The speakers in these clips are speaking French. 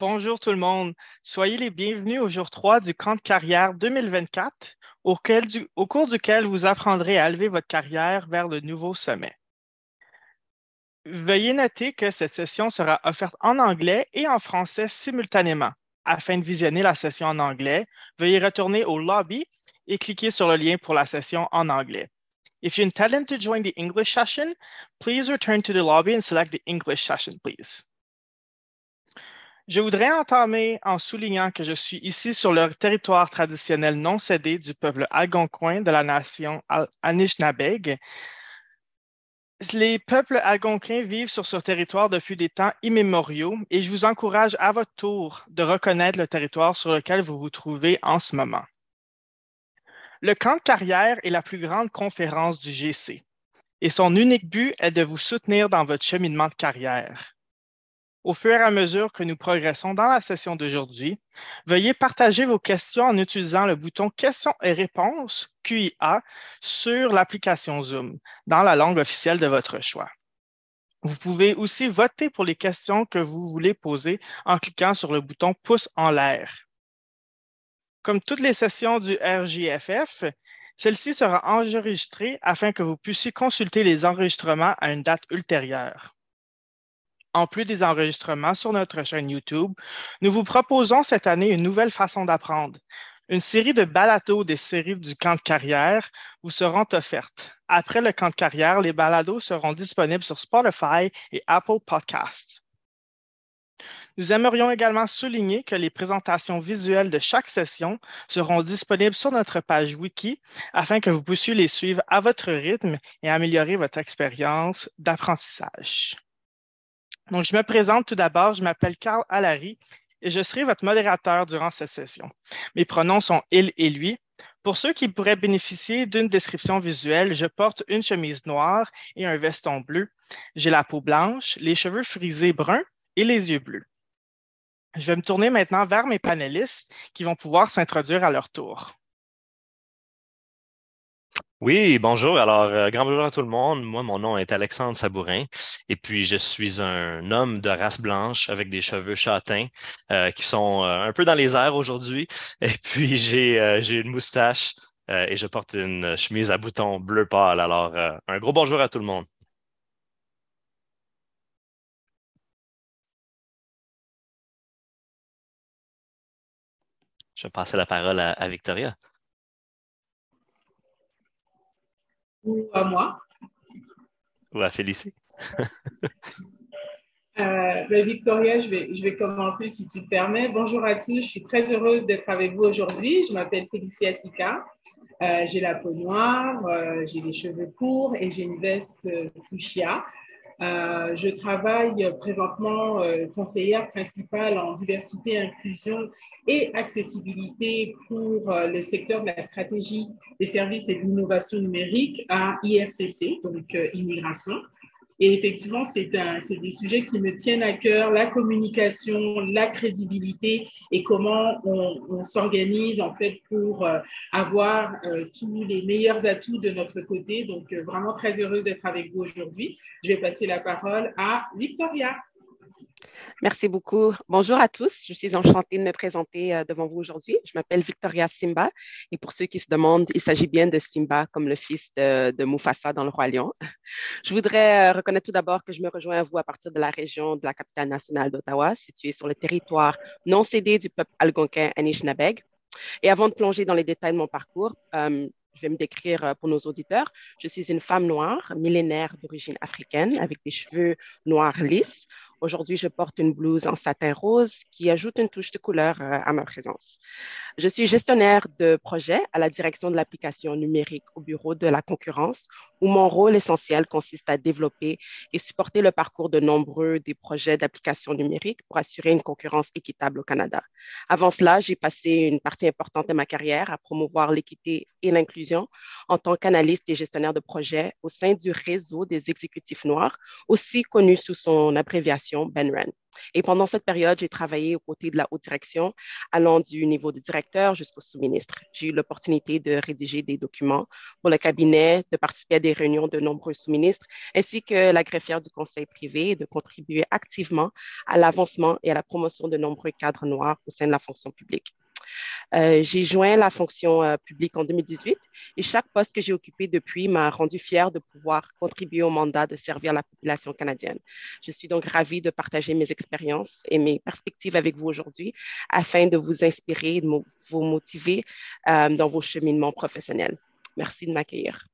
Bonjour tout le monde. Soyez les bienvenus au jour 3 du camp de carrière 2024, au cours duquel vous apprendrez à élever votre carrière vers de nouveaux sommets. Veuillez noter que cette session sera offerte en anglais et en français simultanément. Afin de visionner la session en anglais, veuillez retourner au lobby et cliquer sur le lien pour la session en anglais. If you intend to join the English session, please return to the lobby and select the English session, please. Je voudrais entamer en soulignant que je suis ici sur le territoire traditionnel non cédé du peuple algonquin de la nation Anishinaabe. Les peuples algonquins vivent sur ce territoire depuis des temps immémoriaux et je vous encourage à votre tour de reconnaître le territoire sur lequel vous vous trouvez en ce moment. Le camp de carrière est la plus grande conférence du GC et son unique but est de vous soutenir dans votre cheminement de carrière. Au fur et à mesure que nous progressons dans la session d'aujourd'hui, veuillez partager vos questions en utilisant le bouton Questions et réponses QIA sur l'application Zoom dans la langue officielle de votre choix. Vous pouvez aussi voter pour les questions que vous voulez poser en cliquant sur le bouton Pouce en l'air. Comme toutes les sessions du RJFF, celle-ci sera enregistrée afin que vous puissiez consulter les enregistrements à une date ultérieure. En plus des enregistrements sur notre chaîne YouTube, nous vous proposons cette année une nouvelle façon d'apprendre. Une série de balados des séries du camp de carrière vous seront offertes. Après le camp de carrière, les balados seront disponibles sur Spotify et Apple Podcasts. Nous aimerions également souligner que les présentations visuelles de chaque session seront disponibles sur notre page Wiki afin que vous puissiez les suivre à votre rythme et améliorer votre expérience d'apprentissage. Donc, je me présente tout d'abord, je m'appelle Carl Allary et je serai votre modérateur durant cette session. Mes pronoms sont il et lui. Pour ceux qui pourraient bénéficier d'une description visuelle, je porte une chemise noire et un veston bleu. J'ai la peau blanche, les cheveux frisés bruns et les yeux bleus. Je vais me tourner maintenant vers mes panélistes qui vont pouvoir s'introduire à leur tour. Oui, bonjour. Alors, grand bonjour à tout le monde. Moi, mon nom est Alexandre Sabourin et puis je suis un homme de race blanche avec des cheveux châtains qui sont un peu dans les airs aujourd'hui. Et puis, j'ai une moustache et je porte une chemise à boutons bleu pâle. Alors, un gros bonjour à tout le monde. Je vais passer la parole à Victoria. Ou à moi. Ou à Félicie. Victoria, je vais commencer si tu le permets. Bonjour à tous, je suis très heureuse d'être avec vous aujourd'hui. Je m'appelle Félicie Assika. J'ai la peau noire, j'ai les cheveux courts et j'ai une veste fuchsia. Je travaille présentement conseillère principale en diversité, inclusion et accessibilité pour le secteur de la stratégie des services et de l'innovation numérique à IRCC, donc immigration. Et effectivement, c'est des sujets qui me tiennent à cœur, la communication, la crédibilité et comment on s'organise en fait pour avoir tous les meilleurs atouts de notre côté. Donc, vraiment très heureuse d'être avec vous aujourd'hui. Je vais passer la parole à Victoria. Merci beaucoup. Bonjour à tous. Je suis enchantée de me présenter devant vous aujourd'hui. Je m'appelle Victoria Simba et pour ceux qui se demandent, il s'agit bien de Simba comme le fils de Mufasa dans Le Roi Lion. Je voudrais reconnaître tout d'abord que je me rejoins à vous à partir de la région de la capitale nationale d'Ottawa, située sur le territoire non cédé du peuple algonquin Anishinaabe. Et avant de plonger dans les détails de mon parcours, je vais me décrire pour nos auditeurs. Je suis une femme noire, millénaire d'origine africaine, avec des cheveux noirs lisses. Aujourd'hui, je porte une blouse en satin rose qui ajoute une touche de couleur à ma présence. Je suis gestionnaire de projet à la direction de l'application numérique au bureau de la concurrence, où mon rôle essentiel consiste à développer et supporter le parcours de nombreux des projets d'application numérique pour assurer une concurrence équitable au Canada. Avant cela, j'ai passé une partie importante de ma carrière à promouvoir l'équité et l'inclusion en tant qu'analyste et gestionnaire de projet au sein du réseau des exécutifs noirs, aussi connu sous son abréviation BENREN. Et pendant cette période, j'ai travaillé aux côtés de la haute direction, allant du niveau de directeur jusqu'au sous-ministre. J'ai eu l'opportunité de rédiger des documents pour le cabinet, de participer à des réunions de nombreux sous-ministres, ainsi que la greffière du conseil privé et de contribuer activement à l'avancement et à la promotion de nombreux cadres noirs au sein de la fonction publique. J'ai joint la fonction publique en 2018 et chaque poste que j'ai occupé depuis m'a rendu fière de pouvoir contribuer au mandat de servir la population canadienne. Je suis donc ravie de partager mes expériences et mes perspectives avec vous aujourd'hui afin de vous inspirer et de vous motiver dans vos cheminements professionnels. Merci de m'accueillir.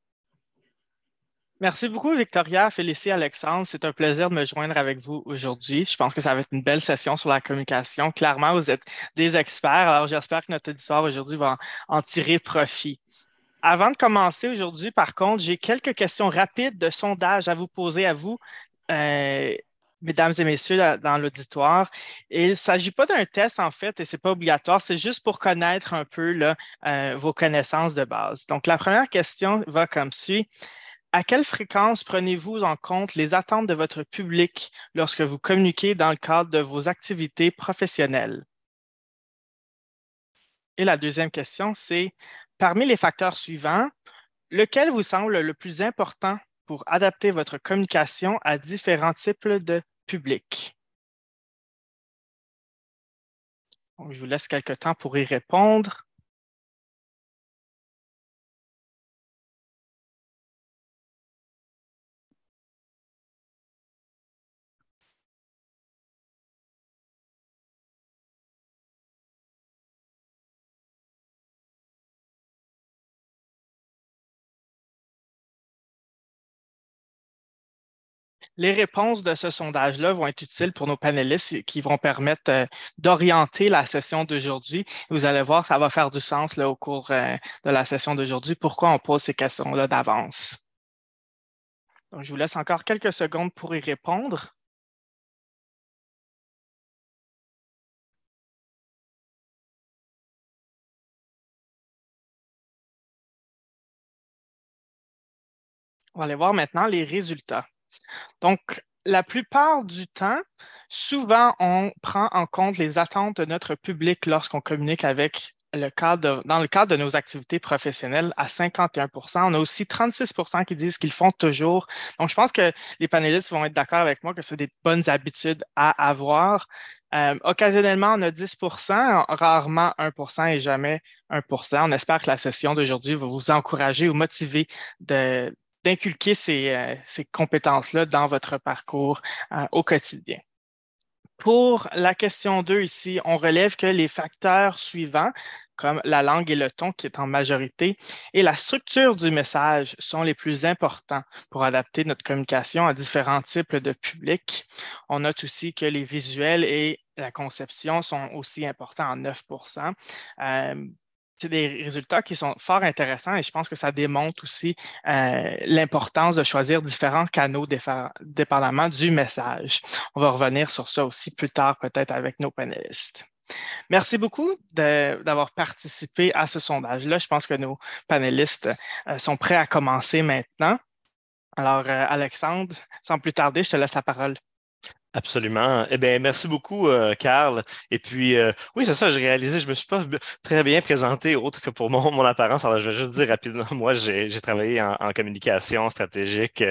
Merci beaucoup, Victoria. Félicie, Alexandre. C'est un plaisir de me joindre avec vous aujourd'hui. Je pense que ça va être une belle session sur la communication. Clairement, vous êtes des experts. Alors, j'espère que notre auditoire aujourd'hui va en tirer profit. Avant de commencer aujourd'hui, par contre, j'ai quelques questions rapides de sondage à vous poser à vous, mesdames et messieurs, dans l'auditoire. Et il ne s'agit pas d'un test, en fait, et ce n'est pas obligatoire. C'est juste pour connaître un peu là, vos connaissances de base. Donc, la première question va comme suit. À quelle fréquence prenez-vous en compte les attentes de votre public lorsque vous communiquez dans le cadre de vos activités professionnelles? Et la deuxième question, c'est, parmi les facteurs suivants, lequel vous semble le plus important pour adapter votre communication à différents types de publics? Donc, je vous laisse quelques temps pour y répondre. Les réponses de ce sondage-là vont être utiles pour nos panélistes qui vont permettre d'orienter la session d'aujourd'hui. Vous allez voir, ça va faire du sens là, au cours de la session d'aujourd'hui, pourquoi on pose ces questions-là d'avance. Donc, je vous laisse encore quelques secondes pour y répondre. On va aller voir maintenant les résultats. Donc, la plupart du temps, souvent, on prend en compte les attentes de notre public lorsqu'on communique avec dans le cadre de nos activités professionnelles à 51%. On a aussi 36% qui disent qu'ils font toujours. Donc, je pense que les panélistes vont être d'accord avec moi que c'est des bonnes habitudes à avoir. Occasionnellement, on a 10%, rarement 1% et jamais 1%. On espère que la session d'aujourd'hui va vous encourager ou motiver d'inculquer ces compétences-là dans votre parcours au quotidien. Pour la question 2 ici, on relève que les facteurs suivants, comme la langue et le ton qui est en majorité, et la structure du message sont les plus importants pour adapter notre communication à différents types de publics. On note aussi que les visuels et la conception sont aussi importants en 9%. C'est des résultats qui sont fort intéressants et je pense que ça démontre aussi l'importance de choisir différents canaux dépendamment du message. On va revenir sur ça aussi plus tard, peut-être avec nos panélistes. Merci beaucoup d'avoir participé à ce sondage-là. Je pense que nos panélistes sont prêts à commencer maintenant. Alors, Alexandre, sans plus tarder, je te laisse la parole. Absolument. Eh bien, merci beaucoup, Carl. Et puis, oui, c'est ça, j'ai réalisé, je me suis pas très bien présenté autre que pour mon apparence. Alors, je vais juste dire rapidement, moi, j'ai travaillé en communication stratégique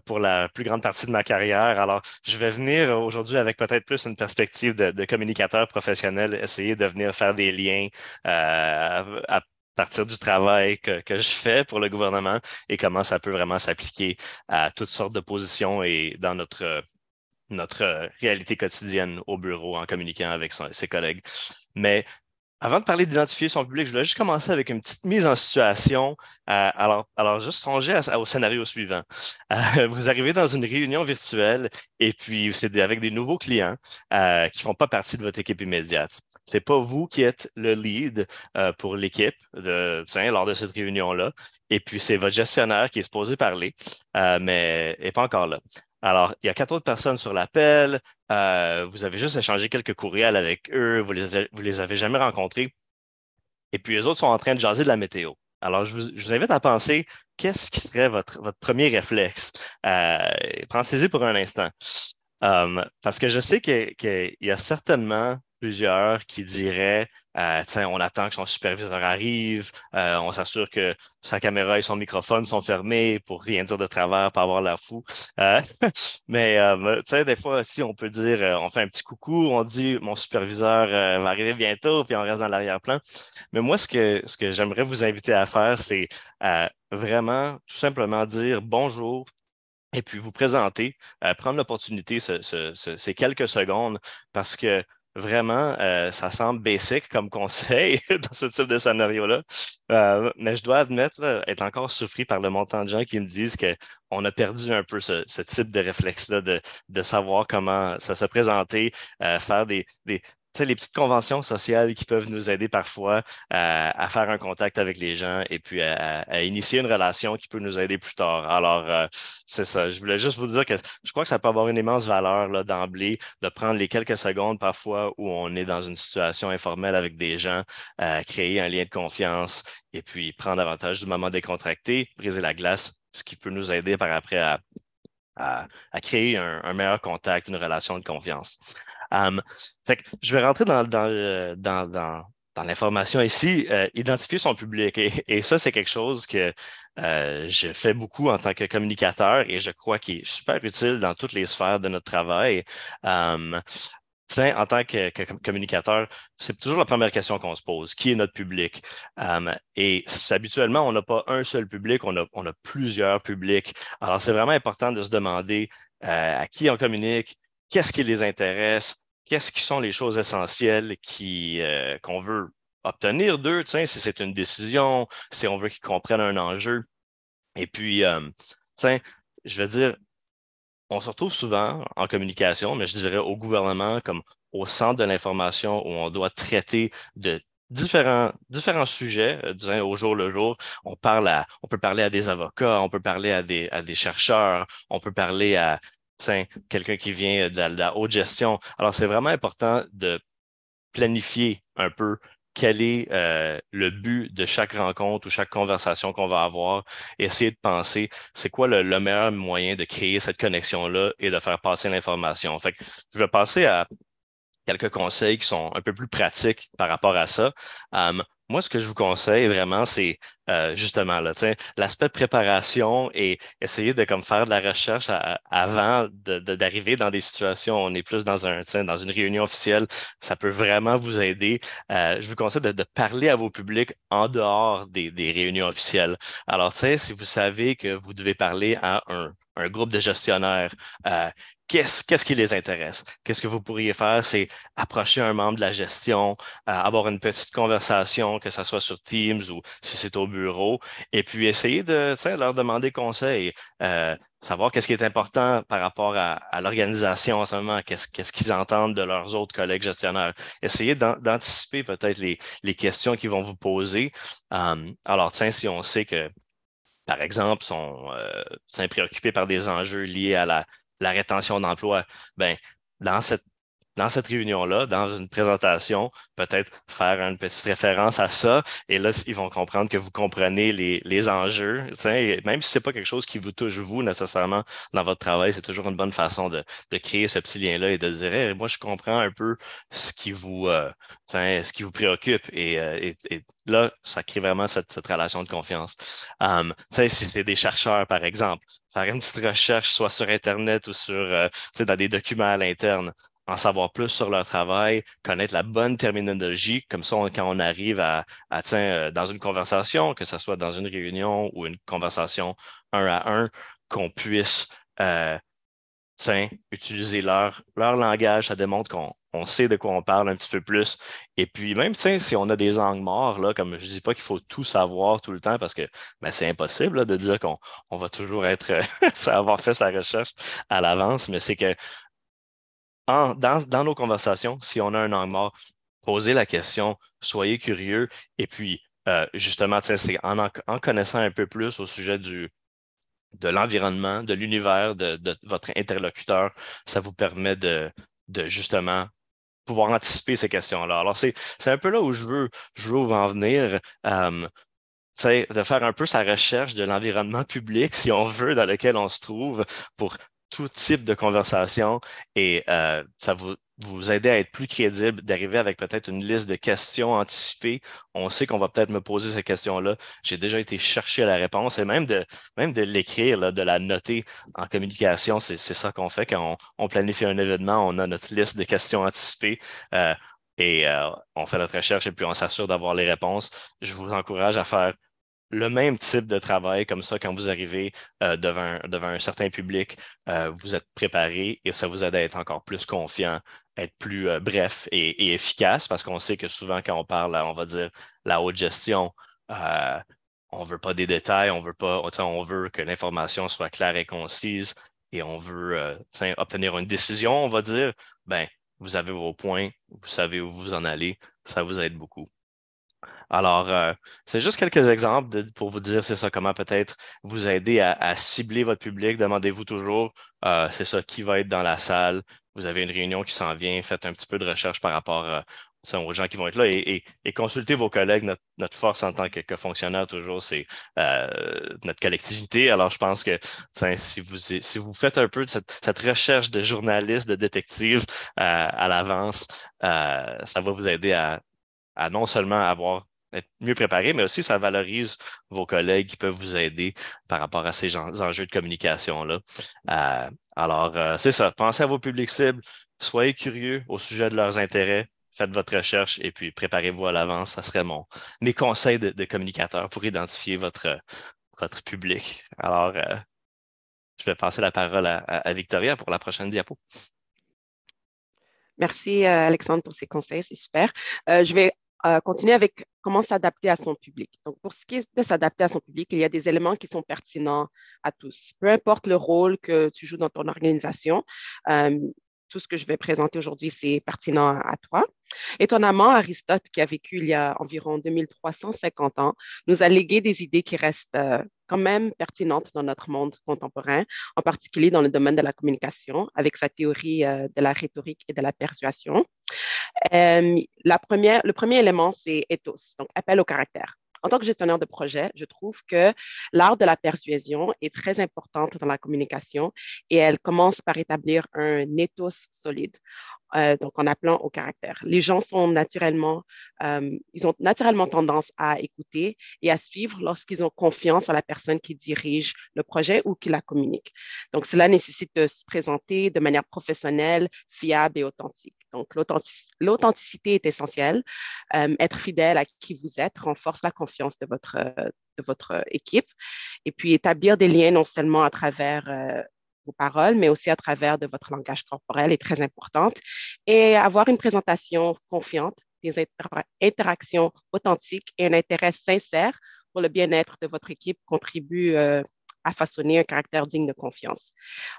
pour la plus grande partie de ma carrière. Alors, je vais venir aujourd'hui avec peut-être plus une perspective de communicateur professionnel, essayer de venir faire des liens à partir du travail que je fais pour le gouvernement et comment ça peut vraiment s'appliquer à toutes sortes de positions et dans notre réalité quotidienne au bureau en communiquant avec ses collègues. Mais avant de parler d'identifier son public, je voulais juste commencer avec une petite mise en situation. Alors juste songez au scénario suivant. Vous arrivez dans une réunion virtuelle et puis c'est avec des nouveaux clients qui font pas partie de votre équipe immédiate. C'est pas vous qui êtes le lead pour l'équipe lors de cette réunion-là. Et puis c'est votre gestionnaire qui est supposé parler, mais n'est pas encore là. Alors, il y a 4 autres personnes sur l'appel. Vous avez juste échangé quelques courriels avec eux. Vous les avez jamais rencontrés. Et puis, les autres sont en train de jaser de la météo. Alors, je vous invite à penser, qu'est-ce qui serait votre premier réflexe? Pensez-y pour un instant. Parce que je sais qu'il y a certainement plusieurs qui diraient, tiens, on attend que son superviseur arrive, on s'assure que sa caméra et son microphone sont fermés pour rien dire de travers, pas avoir l'air fou. Euh, mais tu sais, des fois aussi, on peut dire, on fait un petit coucou, on dit, mon superviseur va arriver bientôt, puis on reste dans l'arrière-plan. Mais moi, ce que j'aimerais vous inviter à faire, c'est vraiment tout simplement dire bonjour et puis vous présenter, prendre l'opportunité ces quelques secondes parce que vraiment, ça semble basic comme conseil dans ce type de scénario-là. Mais je dois admettre, là, être encore surpris par le montant de gens qui me disent qu'on a perdu un peu ce type de réflexe-là de savoir comment ça se présenter, faire tu sais, les petites conventions sociales qui peuvent nous aider parfois à faire un contact avec les gens et puis à initier une relation qui peut nous aider plus tard. Alors, c'est ça. Je voulais juste vous dire que je crois que ça peut avoir une immense valeur là, d'emblée de prendre les quelques secondes parfois où on est dans une situation informelle avec des gens, créer un lien de confiance et puis prendre avantage du moment décontracté, briser la glace, ce qui peut nous aider par après à créer un meilleur contact, une relation de confiance. Fait que je vais rentrer dans l'information ici, identifier son public. Et ça, c'est quelque chose que je fais beaucoup en tant que communicateur et je crois qu'il est super utile dans toutes les sphères de notre travail. Tiens, en tant que communicateur, c'est toujours la première question qu'on se pose. Qui est notre public? Et habituellement, on n'a pas un seul public, on a plusieurs publics. Alors, c'est vraiment important de se demander à qui on communique, qu'est-ce qui les intéresse, qu'est-ce qui sont les choses essentielles qu'on veut obtenir d'eux, tiens, si c'est une décision, si on veut qu'ils comprennent un enjeu. Et puis, tiens, je veux dire, on se retrouve souvent en communication, mais je dirais au gouvernement comme au centre de l'information où on doit traiter de différents sujets, disons, au jour le jour. On peut parler à des avocats, on peut parler à des chercheurs, on peut parler à tiens, quelqu'un qui vient de la haute gestion. Alors, c'est vraiment important de planifier un peu quel est le but de chaque rencontre ou chaque conversation qu'on va avoir, et essayer de penser c'est quoi le meilleur moyen de créer cette connexion-là et de faire passer l'information. Fait que je vais passer à quelques conseils qui sont un peu plus pratiques par rapport à ça. Moi, ce que je vous conseille vraiment, c'est justement là, l'aspect de préparation et essayer de comme faire de la recherche avant d'arriver dans des situations où on est plus dans une réunion officielle. Ça peut vraiment vous aider. Je vous conseille de parler à vos publics en dehors des réunions officielles. Alors, si vous savez que vous devez parler à un groupe de gestionnaires, qu'est-ce qui les intéresse? Qu'est-ce que vous pourriez faire? C'est approcher un membre de la gestion, avoir une petite conversation, que ce soit sur Teams ou si c'est au bureau, et puis essayer de leur demander conseil, savoir qu'est-ce qui est important par rapport à l'organisation en ce moment, qu'est-ce qu'ils entendent de leurs autres collègues gestionnaires. Essayer d'anticiper peut-être les questions qu'ils vont vous poser. Alors, si on sait que, par exemple, sont préoccupés par des enjeux liés à la rétention d'emploi, ben, dans cette réunion-là, dans une présentation, peut-être faire une petite référence à ça. Et là, ils vont comprendre que vous comprenez les enjeux. Et même si c'est pas quelque chose qui vous touche, vous, nécessairement, dans votre travail, c'est toujours une bonne façon de créer ce petit lien-là et de dire, hey, moi, je comprends un peu ce qui vous préoccupe. Et là, ça crée vraiment cette relation de confiance. Si c'est des chercheurs, par exemple, faire une petite recherche, soit sur Internet ou dans des documents à l'interne, en savoir plus sur leur travail, connaître la bonne terminologie, comme ça, quand on arrive dans une conversation, que ce soit dans une réunion ou une conversation un à un, qu'on puisse utiliser leur langage, ça démontre qu'on sait de quoi on parle un petit peu plus. Et puis même, si on a des angles morts, là, comme je dis pas qu'il faut tout savoir tout le temps parce que c'est impossible là, de dire qu'on va toujours être avoir fait sa recherche à l'avance, mais c'est que dans nos conversations, si on a un angle mort, posez la question, soyez curieux, et puis justement, c'est en connaissant un peu plus au sujet de l'environnement, de l'univers de votre interlocuteur, ça vous permet de justement pouvoir anticiper ces questions-là. Alors, c'est un peu là où je veux en venir. De faire un peu sa recherche de l'environnement public, si on veut, dans lequel on se trouve, pour tout type de conversation et ça vous aider à être plus crédible, d'arriver avec peut-être une liste de questions anticipées. On sait qu'on va peut-être me poser cette question-là. J'ai déjà été chercher la réponse et même de l'écrire, là, de la noter en communication. C'est ça qu'on fait quand on planifie un événement. On a notre liste de questions anticipées. On fait notre recherche et puis on s'assure d'avoir les réponses. Je vous encourage à faire le même type de travail, comme ça, quand vous arrivez devant un certain public, vous êtes préparé et ça vous aide à être encore plus confiant, être plus bref et efficace, parce qu'on sait que souvent, quand on parle, on va dire, la haute gestion, euh, on veut pas des détails, on veut pas, on veut que l'information soit claire et concise et on veut obtenir une décision, on va dire, ben, vous avez vos points, vous savez où vous en allez, ça vous aide beaucoup. Alors, c'est juste quelques exemples pour vous dire, c'est ça, comment peut-être vous aider à cibler votre public. Demandez-vous toujours, c'est ça, qui va être dans la salle. Vous avez une réunion qui s'en vient, faites un petit peu de recherche par rapport aux gens qui vont être là et consultez vos collègues. Notre force en tant que fonctionnaire, toujours, c'est notre collectivité. Alors, je pense que si vous faites un peu de cette recherche de journaliste, de détective à l'avance, ça va vous aider à non seulement être mieux préparé, mais aussi ça valorise vos collègues qui peuvent vous aider par rapport à ces enjeux de communication-là. C'est ça. Pensez à vos publics cibles, soyez curieux au sujet de leurs intérêts, faites votre recherche et puis préparez-vous à l'avance. Ça serait mes conseils de communicateur pour identifier votre public. Alors, je vais passer la parole à Victoria pour la prochaine diapo. Merci, Alexandre, pour ces conseils. C'est super. Je vais continuer avec comment s'adapter à son public. Donc, pour ce qui est de s'adapter à son public, il y a des éléments qui sont pertinents à tous. Peu importe le rôle que tu joues dans ton organisation, tout ce que je vais présenter aujourd'hui, c'est pertinent à toi. Étonnamment, Aristote, qui a vécu il y a environ 2350 ans, nous a légué des idées qui restent quand même pertinentes dans notre monde contemporain, en particulier dans le domaine de la communication, avec sa théorie de la rhétorique et de la persuasion. Le premier élément, c'est ethos, donc appel au caractère. En tant que gestionnaire de projet, je trouve que l'art de la persuasion est très importante dans la communication et elle commence par établir un ethos solide. Donc en appelant au caractère. Les gens ils ont naturellement tendance à écouter et à suivre lorsqu'ils ont confiance en la personne qui dirige le projet ou qui la communique. Donc cela nécessite de se présenter de manière professionnelle, fiable et authentique. Donc l'authenticité est essentielle. Être fidèle à qui vous êtes renforce la confiance de votre équipe et puis établir des liens non seulement à travers vos paroles, mais aussi à travers de votre langage corporel est très importante. Et avoir une présentation confiante, des interactions authentiques et un intérêt sincère pour le bien-être de votre équipe contribue à façonner un caractère digne de confiance.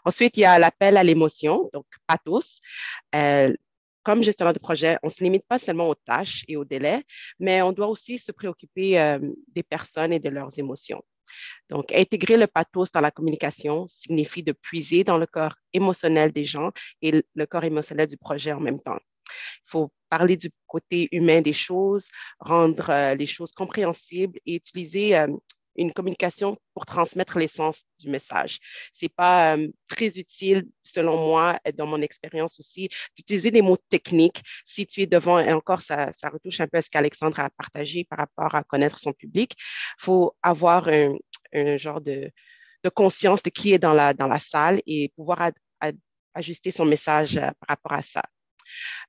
Ensuite, il y a l'appel à l'émotion, donc pathos. Comme gestionnaire de projet, on ne se limite pas seulement aux tâches et aux délais, mais on doit aussi se préoccuper des personnes et de leurs émotions. Donc, intégrer le pathos dans la communication signifie de puiser dans le corps émotionnel des gens et le corps émotionnel du projet en même temps. Il faut parler du côté humain des choses, rendre les choses compréhensibles et utiliser une communication pour transmettre l'essence du message. Ce n'est pas très utile, selon moi, dans mon expérience aussi, d'utiliser des mots techniques si tu es devant, et encore, ça retouche un peu à ce qu'Alexandre a partagé par rapport à connaître son public. Il faut avoir un genre de conscience de qui est dans la salle et pouvoir ajuster son message par rapport à ça.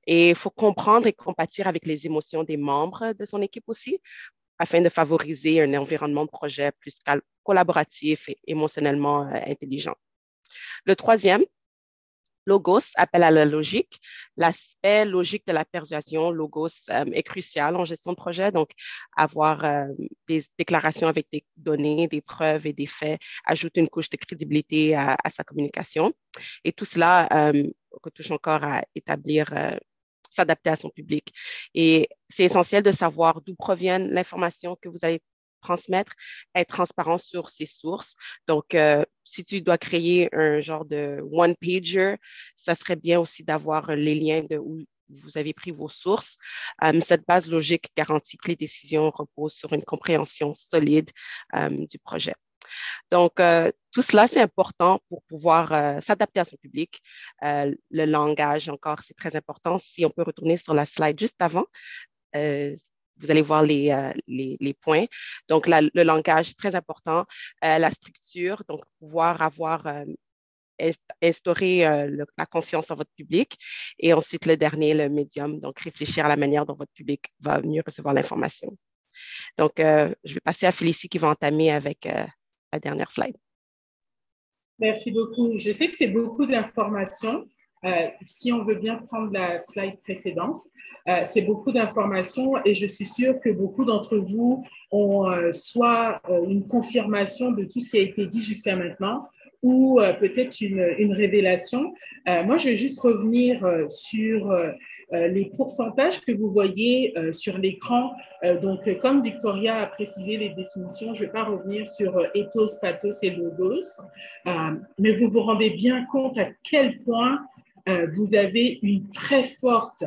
Et il faut comprendre et compatir avec les émotions des membres de son équipe aussi, afin de favoriser un environnement de projet plus collaboratif et émotionnellement intelligent. Le troisième, logos, appel à la logique. L'aspect logique de la persuasion, logos, est crucial en gestion de projet. Donc, avoir des déclarations avec des données, des preuves et des faits ajoute une couche de crédibilité à sa communication. Et tout cela retouche encore à s'adapter à son public. Et c'est essentiel de savoir d'où provient l'information que vous allez transmettre, être transparent sur ses sources. Donc, si tu dois créer un genre de one-pager, ça serait bien aussi d'avoir les liens de où vous avez pris vos sources. Cette base logique garantit que les décisions reposent sur une compréhension solide du projet. Donc, tout cela, c'est important pour pouvoir s'adapter à son public. Le langage, encore, c'est très important. Si on peut retourner sur la slide juste avant, vous allez voir les points. Donc, le langage, c'est très important. La structure, donc pouvoir instaurer la confiance en votre public. Et ensuite, le dernier, le médium, donc réfléchir à la manière dont votre public va mieux recevoir l'information. Donc, je vais passer à Félicie qui va entamer avec la dernière slide. Merci beaucoup. Je sais que c'est beaucoup d'informations. Si on veut bien prendre la slide précédente, c'est beaucoup d'informations et je suis sûre que beaucoup d'entre vous ont soit une confirmation de tout ce qui a été dit jusqu'à maintenant ou peut-être une révélation. Moi, je vais juste revenir sur les pourcentages que vous voyez sur l'écran. Donc, comme Victoria a précisé les définitions, je ne vais pas revenir sur ethos, pathos et logos, mais vous vous rendez bien compte à quel point vous avez une très forte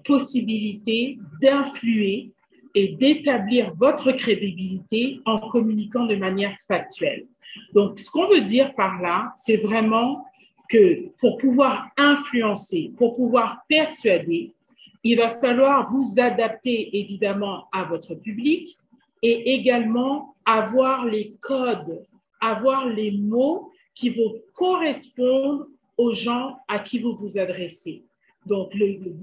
possibilité d'influer et d'établir votre crédibilité en communiquant de manière factuelle. Donc, ce qu'on veut dire par là, c'est vraiment que pour pouvoir influencer, pour pouvoir persuader, il va falloir vous adapter évidemment à votre public et également avoir les codes, avoir les mots qui vont correspondre aux gens à qui vous vous adressez. Donc,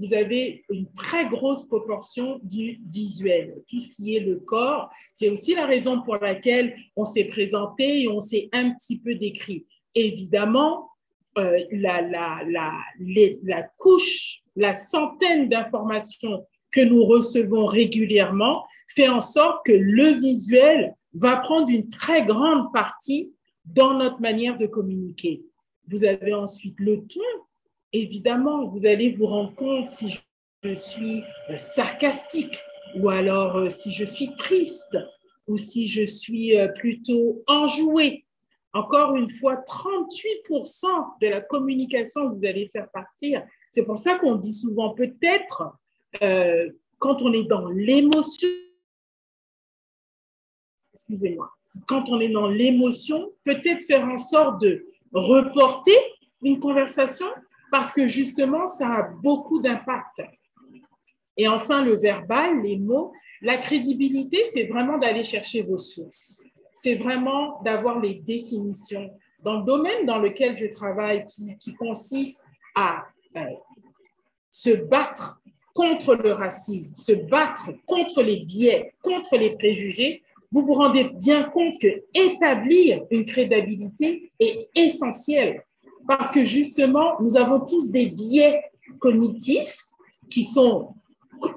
vous avez une très grosse proportion du visuel, tout ce qui est le corps. C'est aussi la raison pour laquelle on s'est présenté et on s'est un petit peu décrit. Évidemment, la couche, la centaine d'informations que nous recevons régulièrement fait en sorte que le visuel va prendre une très grande partie dans notre manière de communiquer. Vous avez ensuite le ton. Évidemment, vous allez vous rendre compte si je suis sarcastique ou alors si je suis triste ou si je suis plutôt enjouée. Encore une fois, 38% de la communication que vous allez faire partir. C'est pour ça qu'on dit souvent peut-être quand on est dans l'émotion, excusez-moi, quand on est dans l'émotion, peut-être faire en sorte de reporter une conversation parce que justement, ça a beaucoup d'impact. Et enfin, le verbal, les mots, la crédibilité, c'est vraiment d'aller chercher vos sources. C'est vraiment d'avoir les définitions. Dans le domaine dans lequel je travaille, qui consiste à se battre contre le racisme, se battre contre les biais, contre les préjugés, vous vous rendez bien compte que établir une crédibilité est essentiel. Parce que justement, nous avons tous des biais cognitifs qui sont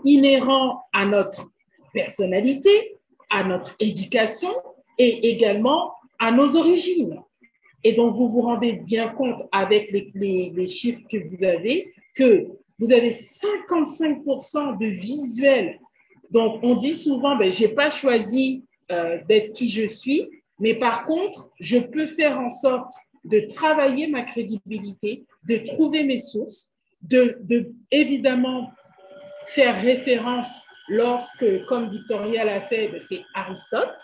inhérents à notre personnalité, à notre éducation et également à nos origines. Et donc, vous vous rendez bien compte avec les chiffres que vous avez 55% de visuels. Donc, on dit souvent, je n'ai pas choisi d'être qui je suis, mais par contre, je peux faire en sorte de travailler ma crédibilité, de trouver mes sources, de évidemment faire référence lorsque, comme Victoria l'a fait, c'est Aristote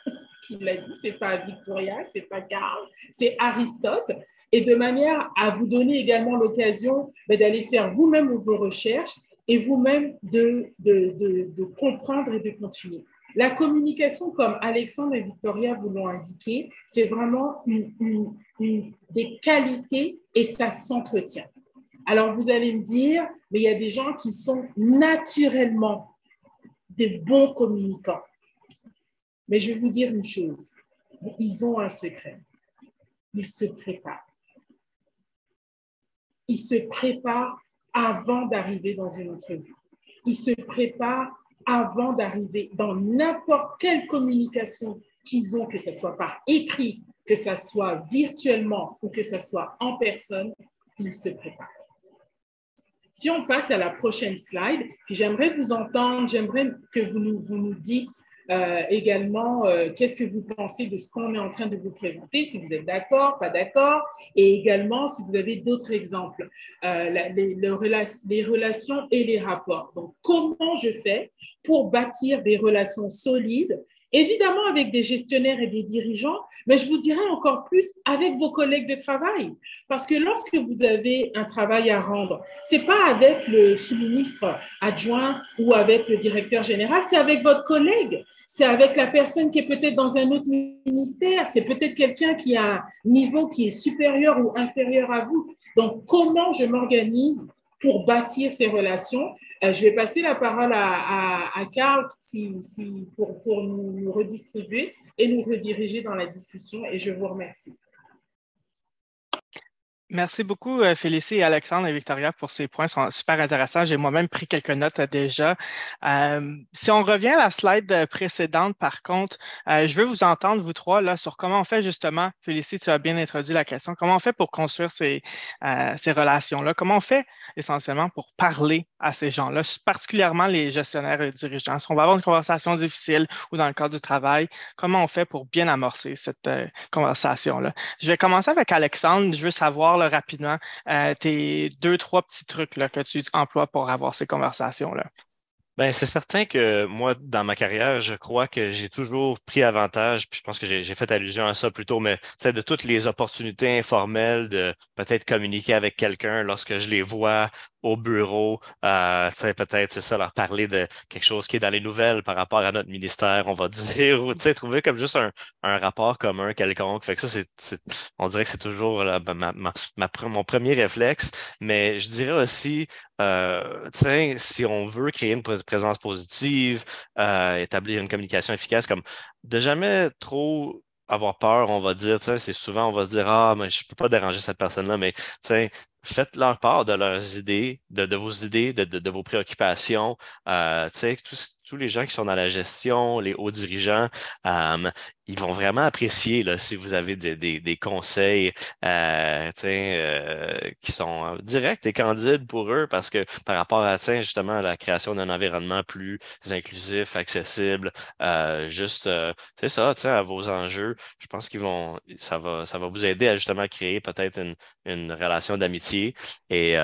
qui l'a dit, c'est pas Victoria, c'est pas Karl, c'est Aristote, et de manière à vous donner également l'occasion d'aller faire vous-même vos recherches et vous-même de comprendre et de continuer. La communication, comme Alexandre et Victoria vous l'ont indiqué, c'est vraiment des qualités et ça s'entretient. Alors, vous allez me dire, mais il y a des gens qui sont naturellement des bons communicants. Mais je vais vous dire une chose, ils ont un secret. Ils se préparent. Ils se préparent avant d'arriver dans une entrevue. Ils se préparent avant d'arriver dans n'importe quelle communication qu'ils ont, que ce soit par écrit, que ce soit virtuellement ou que ce soit en personne, ils se préparent. Si on passe à la prochaine slide, puis j'aimerais vous entendre, j'aimerais que vous nous dites également qu'est-ce que vous pensez de ce qu'on est en train de vous présenter, si vous êtes d'accord, pas d'accord, et également si vous avez d'autres exemples, les relations et les rapports. Donc, comment je fais pour bâtir des relations solides Évidemment avec des gestionnaires et des dirigeants, mais je vous dirais encore plus avec vos collègues de travail. Parce que lorsque vous avez un travail à rendre, ce n'est pas avec le sous-ministre adjoint ou avec le directeur général, c'est avec votre collègue, c'est avec la personne qui est peut-être dans un autre ministère, c'est peut-être quelqu'un qui a un niveau qui est supérieur ou inférieur à vous. Donc, comment je m'organise pour bâtir ces relations? Je vais passer la parole à Karl pour nous redistribuer et nous rediriger dans la discussion, et je vous remercie. Merci beaucoup, Félicie, Alexandre et Victoria, pour ces points. Ils sont super intéressants. J'ai moi-même pris quelques notes déjà. Si on revient à la slide précédente, par contre, je veux vous entendre, vous trois, là, sur comment on fait justement, Félicie, tu as bien introduit la question, comment on fait pour construire ces relations-là? Comment on fait essentiellement pour parler à ces gens-là, particulièrement les gestionnaires et dirigeants? Si on va avoir une conversation difficile ou dans le cadre du travail, comment on fait pour bien amorcer cette conversation-là? Je vais commencer avec Alexandre. Je veux savoir là, rapidement tes 2, 3 petits trucs là, que tu emploies pour avoir ces conversations-là. Ben, c'est certain que moi, dans ma carrière, je crois que j'ai toujours pris avantage, puis je pense que j'ai fait allusion à ça plus tôt, mais tu sais, de toutes les opportunités informelles de peut-être communiquer avec quelqu'un lorsque je les vois au bureau, tu sais, peut-être, c'est ça, leur parler de quelque chose qui est dans les nouvelles par rapport à notre ministère, on va dire, ou tu sais, trouver comme juste un rapport commun quelconque. Fait que ça, on dirait que c'est toujours là, mon premier réflexe, mais je dirais aussi, si on veut créer une présence positive, établir une communication efficace, comme de jamais trop avoir peur, on va dire, c'est souvent, on va dire, ah, mais je peux pas déranger cette personne-là, mais faites leur part de leurs idées, de vos idées, de vos préoccupations. Tous les gens qui sont dans la gestion, les hauts dirigeants, ils vont vraiment apprécier là, si vous avez des conseils qui sont directs et candides pour eux parce que par rapport à justement à la création d'un environnement plus inclusif, accessible, c'est ça, à vos enjeux, je pense ça va vous aider à justement créer peut-être une relation d'amitié et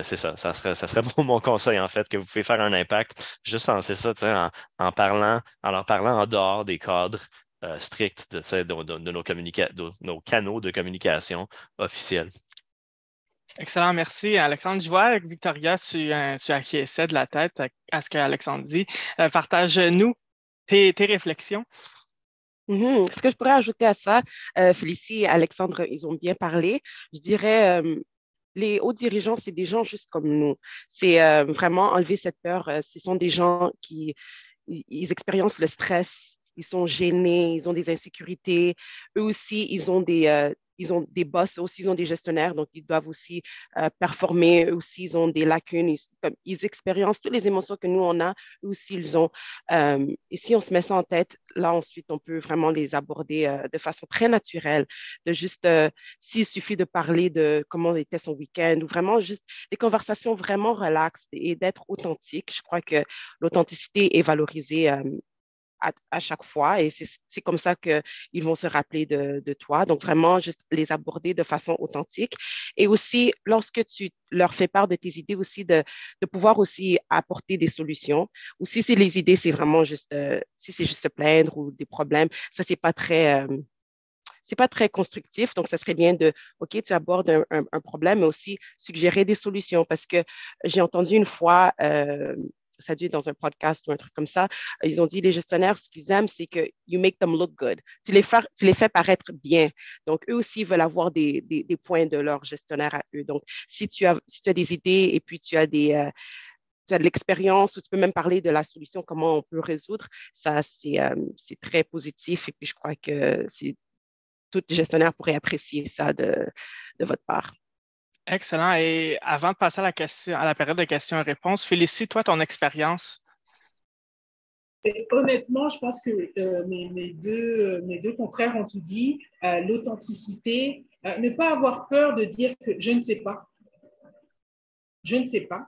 c'est ça, ça serait mon conseil en fait, que vous pouvez faire un impact juste c'est ça, en leur parlant en dehors des cadres stricts de nos canaux de communication officiels. Excellent, merci, Alexandre. Je vois avec Victoria, tu acquiesçais de la tête à ce qu'Alexandre dit. Partage-nous tes réflexions. Ce que je pourrais ajouter à ça, Félicie et Alexandre, ils ont bien parlé. Je dirais, les hauts dirigeants, c'est des gens juste comme nous. C'est vraiment enlever cette peur. Ce sont des gens qui ils expérimentent le stress, ils sont gênés, ils ont des insécurités. Eux aussi, ils ont des boss, aussi, ils ont des gestionnaires, donc ils doivent aussi performer. Eux aussi, ils ont des lacunes. Ils expérimentent toutes les émotions que nous, on a. Eux aussi, ils ont. Et si on se met ça en tête, là, ensuite, on peut vraiment les aborder de façon très naturelle, de juste, s'il suffit de parler de comment était son week-end, ou vraiment juste des conversations vraiment relaxes et d'être authentique. Je crois que l'authenticité est valorisée à chaque fois et c'est comme ça qu'ils vont se rappeler de toi. Donc, vraiment, juste les aborder de façon authentique. Et aussi, lorsque tu leur fais part de tes idées, aussi de pouvoir aussi apporter des solutions. Ou si c'est les idées, c'est vraiment juste, si c'est juste se plaindre ou des problèmes, ça, c'est pas très constructif. Donc, ça serait bien OK, tu abordes un problème, mais aussi suggérer des solutions. Parce que j'ai entendu une fois, ça a dû être dans un podcast ou un truc comme ça, ils ont dit les gestionnaires, ce qu'ils aiment, c'est que you make them look good. Tu les fais paraître bien. Donc, eux aussi veulent avoir des points de leur gestionnaire à eux. Donc, si tu as des idées et puis tu as de l'expérience ou tu peux même parler de la solution, comment on peut résoudre, ça, c'est très positif. Et puis, je crois que tous les gestionnaires pourraient apprécier ça de votre part. Excellent. Et avant de passer à la période de questions-réponses, félicite toi ton expérience. Et honnêtement, je pense que mes deux confrères ont tout dit. L'authenticité, ne pas avoir peur de dire que je ne sais pas. Je ne sais pas.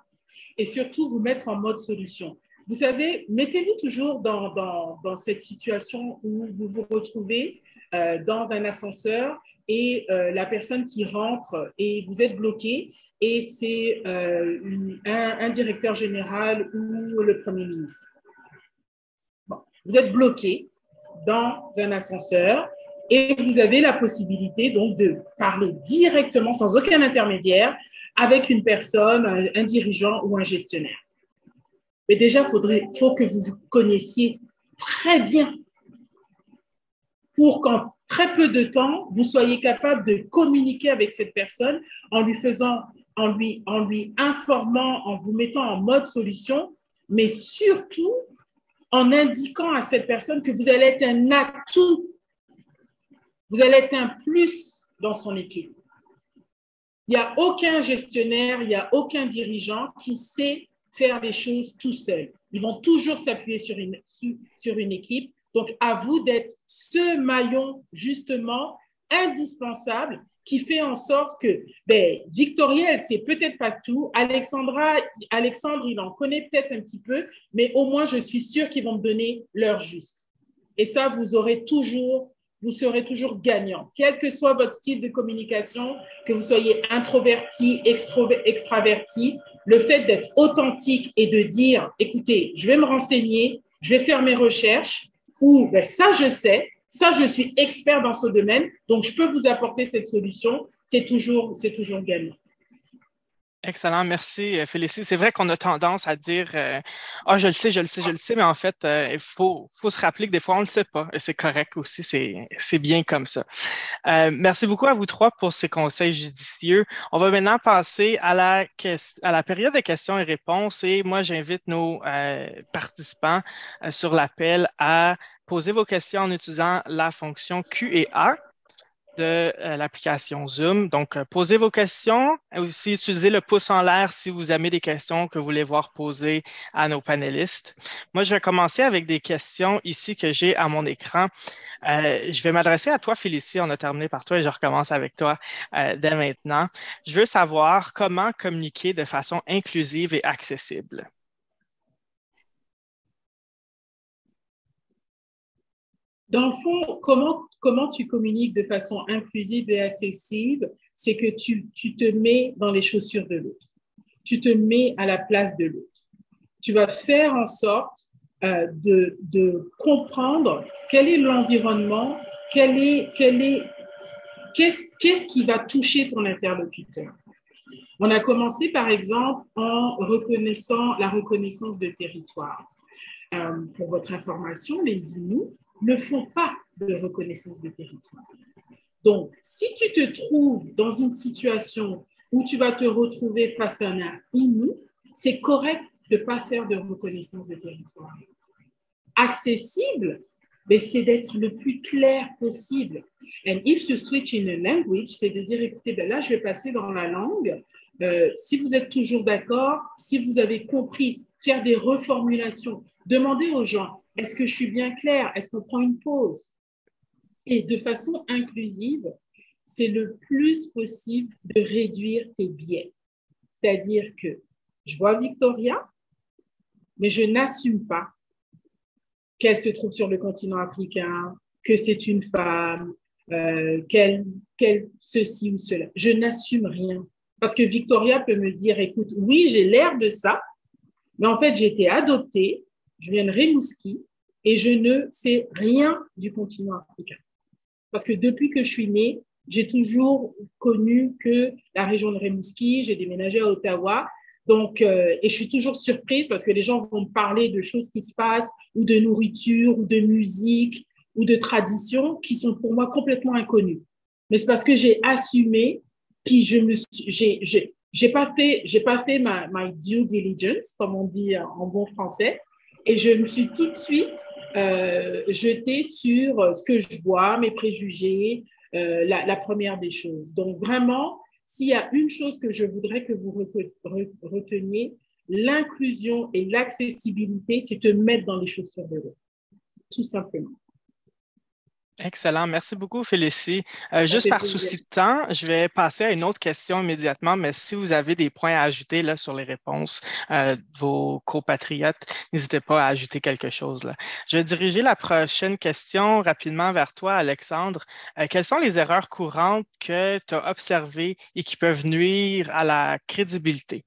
Et surtout, vous mettre en mode solution. Vous savez, mettez-vous toujours dans cette situation où vous vous retrouvez dans un ascenseur et la personne qui rentre et vous êtes bloqué et c'est un directeur général ou le Premier ministre. Bon. Vous êtes bloqué dans un ascenseur et vous avez la possibilité donc de parler directement, sans aucun intermédiaire, avec une personne, un dirigeant ou un gestionnaire. Mais déjà, faut que vous vous connaissiez très bien pour qu'en très peu de temps, vous soyez capable de communiquer avec cette personne en lui informant, en vous mettant en mode solution, mais surtout en indiquant à cette personne que vous allez être un atout, vous allez être un plus dans son équipe. Il n'y a aucun gestionnaire, il n'y a aucun dirigeant qui sait faire les choses tout seul. Ils vont toujours s'appuyer sur une équipe. Donc, à vous d'être ce maillon, justement, indispensable qui fait en sorte que, Victoria, elle ne sait peut-être pas tout. Alexandre, il en connaît peut-être un petit peu, mais au moins, je suis sûre qu'ils vont me donner l'heure juste. Et ça, vous serez toujours gagnant. Quel que soit votre style de communication, que vous soyez introverti, extraverti, le fait d'être authentique et de dire, écoutez, je vais me renseigner, je vais faire mes recherches, ou ça, je sais, ça, je suis expert dans ce domaine, donc je peux vous apporter cette solution, c'est toujours gagnant. Excellent, merci Félicie. C'est vrai qu'on a tendance à dire je le sais, mais en fait, il faut se rappeler que des fois, on ne le sait pas et c'est correct aussi, c'est bien comme ça. Merci beaucoup à vous trois pour ces conseils judicieux. On va maintenant passer à la période de questions et réponses et moi, j'invite nos participants sur l'appel à poser vos questions en utilisant la fonction Q&A de l'application Zoom. Donc, posez vos questions et aussi utilisez le pouce en l'air si vous avez des questions que vous voulez voir posées à nos panélistes. Moi, je vais commencer avec des questions ici que j'ai à mon écran. Je vais m'adresser à toi, Félicie. On a terminé par toi et je recommence avec toi dès maintenant. Je veux savoir comment communiquer de façon inclusive et accessible. Dans le fond, comment tu communiques de façon inclusive et accessible, c'est que tu te mets dans les chaussures de l'autre. Tu te mets à la place de l'autre. Tu vas faire en sorte de comprendre quel est l'environnement, qu'est-ce qui va toucher ton interlocuteur. On a commencé, par exemple, en reconnaissant la reconnaissance de territoire. Pour votre information, les Inuits ne font pas de reconnaissance de territoire. Donc, si tu te trouves dans une situation où tu vas te retrouver face à un Inuit, c'est correct de ne pas faire de reconnaissance de territoire. Accessible, mais c'est d'être le plus clair possible. And if you switch in a language, c'est de dire, écoutez, là, je vais passer dans la langue. Si vous êtes toujours d'accord, si vous avez compris, faire des reformulations, demandez aux gens, est-ce que je suis bien claire? Est-ce qu'on prend une pause? Et de façon inclusive, c'est le plus possible de réduire tes biais. C'est-à-dire que je vois Victoria, mais je n'assume pas qu'elle se trouve sur le continent africain, que c'est une femme, qu'elle ceci ou cela. Je n'assume rien. Parce que Victoria peut me dire, écoute, oui, j'ai l'air de ça, mais en fait, j'ai été adoptée, je viens de Rimouski et je ne sais rien du continent africain. Parce que depuis que je suis née, j'ai toujours connu que la région de Rimouski, j'ai déménagé à Ottawa. Donc, et je suis toujours surprise parce que les gens vont me parler de choses qui se passent, ou de nourriture, ou de musique, ou de traditions qui sont pour moi complètement inconnues. Mais c'est parce que j'ai assumé, puis j'ai pas fait my due diligence, comme on dit en bon français, et je me suis tout de suite jetée sur ce que je vois, mes préjugés, la première des choses. Donc, vraiment, s'il y a une chose que je voudrais que vous reteniez, l'inclusion et l'accessibilité, c'est te mettre dans les chaussures de l'autre, tout simplement. Excellent. Merci beaucoup, Félicie. Juste par souci de temps, je vais passer à une autre question immédiatement, mais si vous avez des points à ajouter là, sur les réponses de vos compatriotes, n'hésitez pas à ajouter quelque chose. Là. Je vais diriger la prochaine question rapidement vers toi, Alexandre. Quelles sont les erreurs courantes que tu as observées et qui peuvent nuire à la crédibilité,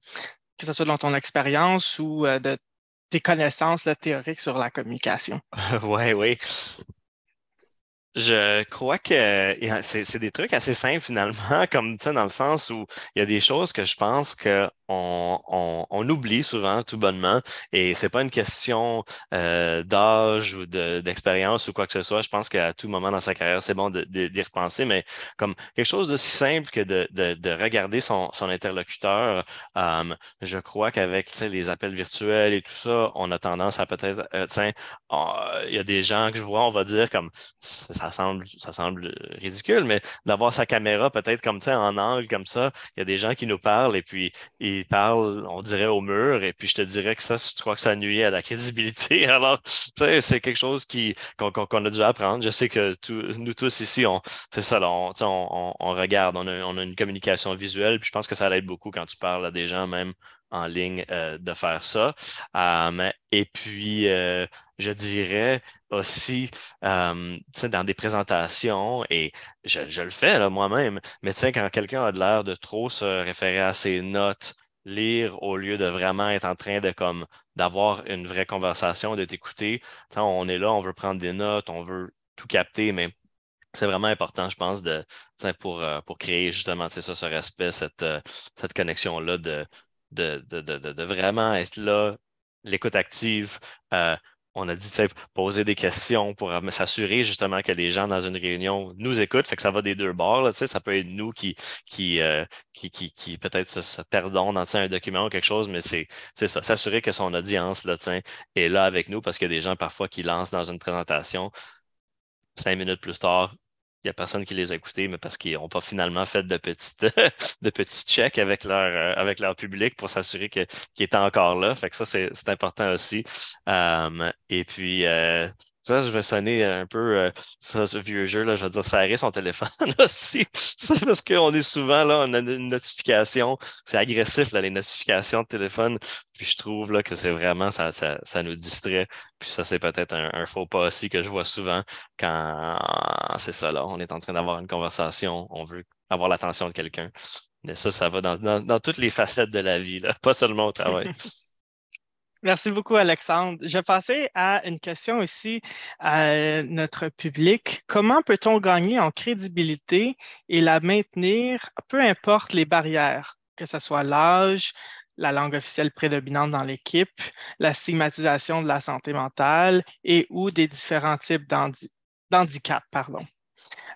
que ce soit dans ton expérience ou de des connaissances là, théoriques sur la communication. Oui, oui. Je crois que c'est des trucs assez simples finalement, comme tu sais, dans le sens où il y a des choses que je pense que on oublie souvent tout bonnement, et c'est pas une question d'âge ou d'expérience ou quoi que ce soit. Je pense qu'à tout moment dans sa carrière, c'est bon d'y repenser, mais comme quelque chose d'aussi simple que de regarder son interlocuteur. Je crois qu'avec tu sais, les appels virtuels et tout ça, on a tendance à peut-être, tiens, il y a des gens que je vois, on va dire comme ça semble ridicule, mais d'avoir sa caméra peut-être comme tu sais, en angle comme ça, il y a des gens qui nous parlent et puis ils parlent, on dirait au mur, et puis je te dirais que ça, je crois que ça nuit à la crédibilité. Alors, tu sais, c'est quelque chose qu'on a dû apprendre. Je sais que nous tous ici, c'est ça, là, tu sais, on regarde, on a une communication visuelle, puis je pense que ça aide beaucoup quand tu parles à des gens, même en ligne, de faire ça. Et puis, je dirais aussi, tu sais, dans des présentations, et je le fais là moi-même, mais tu sais, quand quelqu'un a de l'air de trop se référer à ses notes, lire au lieu de vraiment être en train de comme d'avoir une vraie conversation, de t'écouter. Tu sais, on est là, on veut prendre des notes, on veut tout capter, mais c'est vraiment important, je pense, tu sais, pour créer justement, tu sais, ça, ce respect, cette connexion-là de vraiment être là, l'écoute active. Euh, on a dit, tu sais, poser des questions pour s'assurer justement que les gens dans une réunion nous écoutent. Fait que ça va des deux bords, là, tu sais, ça peut être nous qui, euh, qui peut-être se perdons dans tu sais, un document ou quelque chose, mais c'est ça, s'assurer que son audience, là, tu sais, est là avec nous, parce qu'il y a des gens parfois qui lancent dans une présentation 5 minutes plus tard. Il n'y a personne qui les a écoutés, mais parce qu'ils n'ont pas finalement fait de petites de petits checks avec leur public pour s'assurer qu'ils étaient encore là. Fait que ça, c'est important aussi. Et puis, ça, je vais sonner un peu ça, ce vieux jeu, là, je vais dire serrer son téléphone aussi. C'est parce qu'on est souvent là, on a une notification. C'est agressif, là, les notifications de téléphone. Puis je trouve là, que c'est vraiment, ça nous distrait. Puis ça, c'est peut-être un faux pas aussi que je vois souvent quand c'est ça, là, on est en train d'avoir une conversation, on veut avoir l'attention de quelqu'un. Mais ça va dans toutes les facettes de la vie, là, pas seulement au travail. Merci beaucoup, Alexandre. Je vais passer à une question ici à notre public. Comment peut-on gagner en crédibilité et la maintenir, peu importe les barrières, que ce soit l'âge, la langue officielle prédominante dans l'équipe, la stigmatisation de la santé mentale et ou des différents types d'handicap, pardon.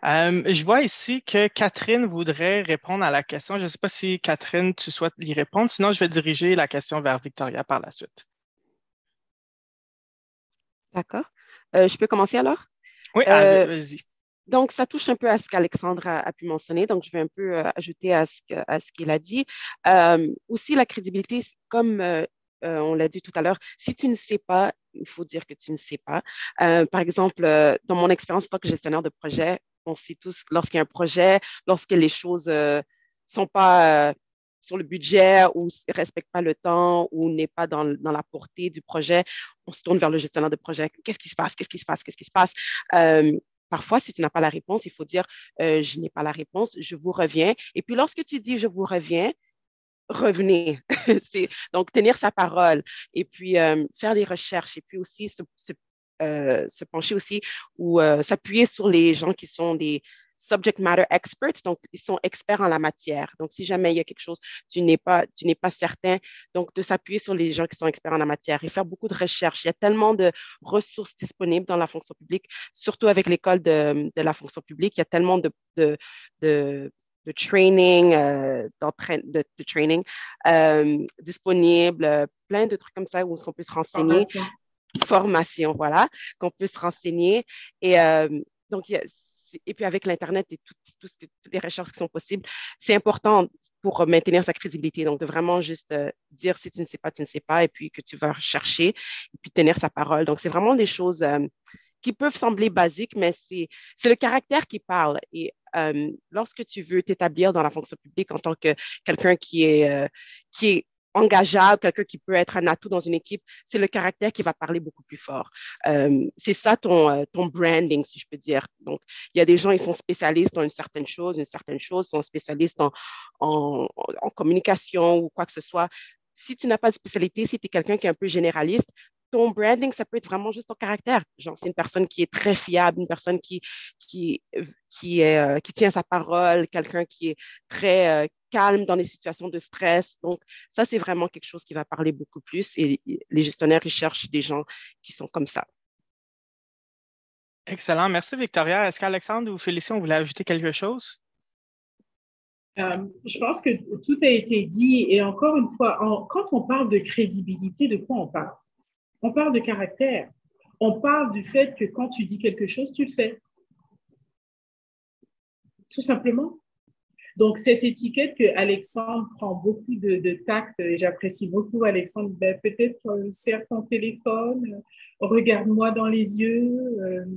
Je vois ici que Catherine voudrait répondre à la question. Je ne sais pas si Catherine, tu souhaites y répondre, sinon je vais diriger la question vers Victoria par la suite. D'accord. Je peux commencer alors? Oui, Euh, vas-y. donc, ça touche un peu à ce qu'Alexandre a pu mentionner. Donc, je vais un peu ajouter à ce qu'il a dit. Aussi, la crédibilité, comme on l'a dit tout à l'heure, si tu ne sais pas, il faut dire que tu ne sais pas. Par exemple, dans mon expérience en tant que gestionnaire de projet, on sait tous lorsqu'il y a un projet, lorsque les choses sont pas sur le budget ou ne respectent pas le temps ou n'est pas dans la portée du projet, on se tourne vers le gestionnaire de projet. Qu'est-ce qui se passe? Qu'est-ce qui se passe? Qu'est-ce qui se passe? Parfois, si tu n'as pas la réponse, il faut dire je n'ai pas la réponse, je vous reviens. Et puis, lorsque tu dis je vous reviens, revenez. Donc, tenir sa parole et puis faire des recherches et puis aussi se pencher aussi ou s'appuyer sur les gens qui sont des subject matter experts, donc ils sont experts en la matière. Donc, si jamais il y a quelque chose, tu n'es pas certain, donc de s'appuyer sur les gens qui sont experts en la matière et faire beaucoup de recherches. Il y a tellement de ressources disponibles dans la fonction publique, surtout avec l'école de la fonction publique. Il y a tellement de de training, de training disponible, plein de trucs comme ça où on peut se renseigner. Formation, voilà, qu'on peut se renseigner. Et donc, et puis avec l'Internet et toutes les recherches qui sont possibles, c'est important pour maintenir sa crédibilité. Donc, de vraiment juste dire si tu ne sais pas, tu ne sais pas, et puis que tu vas chercher, et puis tenir sa parole. Donc, c'est vraiment des choses qui peuvent sembler basiques, mais c'est le caractère qui parle. Et lorsque tu veux t'établir dans la fonction publique en tant que quelqu'un qui est engageable, quelqu'un qui peut être un atout dans une équipe, c'est le caractère qui va parler beaucoup plus fort. C'est ça ton branding, si je peux dire. Donc, il y a des gens, ils sont spécialistes dans une certaine chose, sont spécialistes en communication ou quoi que ce soit. si tu n'as pas de spécialité, si tu es quelqu'un qui est un peu généraliste, ton branding, ça peut être vraiment juste ton caractère. Genre, c'est une personne qui est très fiable, une personne qui tient sa parole, quelqu'un qui est très calme dans les situations de stress. Donc, ça, c'est vraiment quelque chose qui va parler beaucoup plus. Et les gestionnaires, ils cherchent des gens qui sont comme ça. Excellent. Merci, Victoria. Est-ce qu'Alexandre ou Félicie, on voulait ajouter quelque chose? Je pense que tout a été dit. Et encore une fois, quand on parle de crédibilité, de quoi on parle? On parle de caractère. On parle du fait que quand tu dis quelque chose, tu le fais. Tout simplement. Donc, cette étiquette que Alexandre prend beaucoup de tact, et j'apprécie beaucoup Alexandre, ben, peut-être serre ton téléphone, regarde-moi dans les yeux,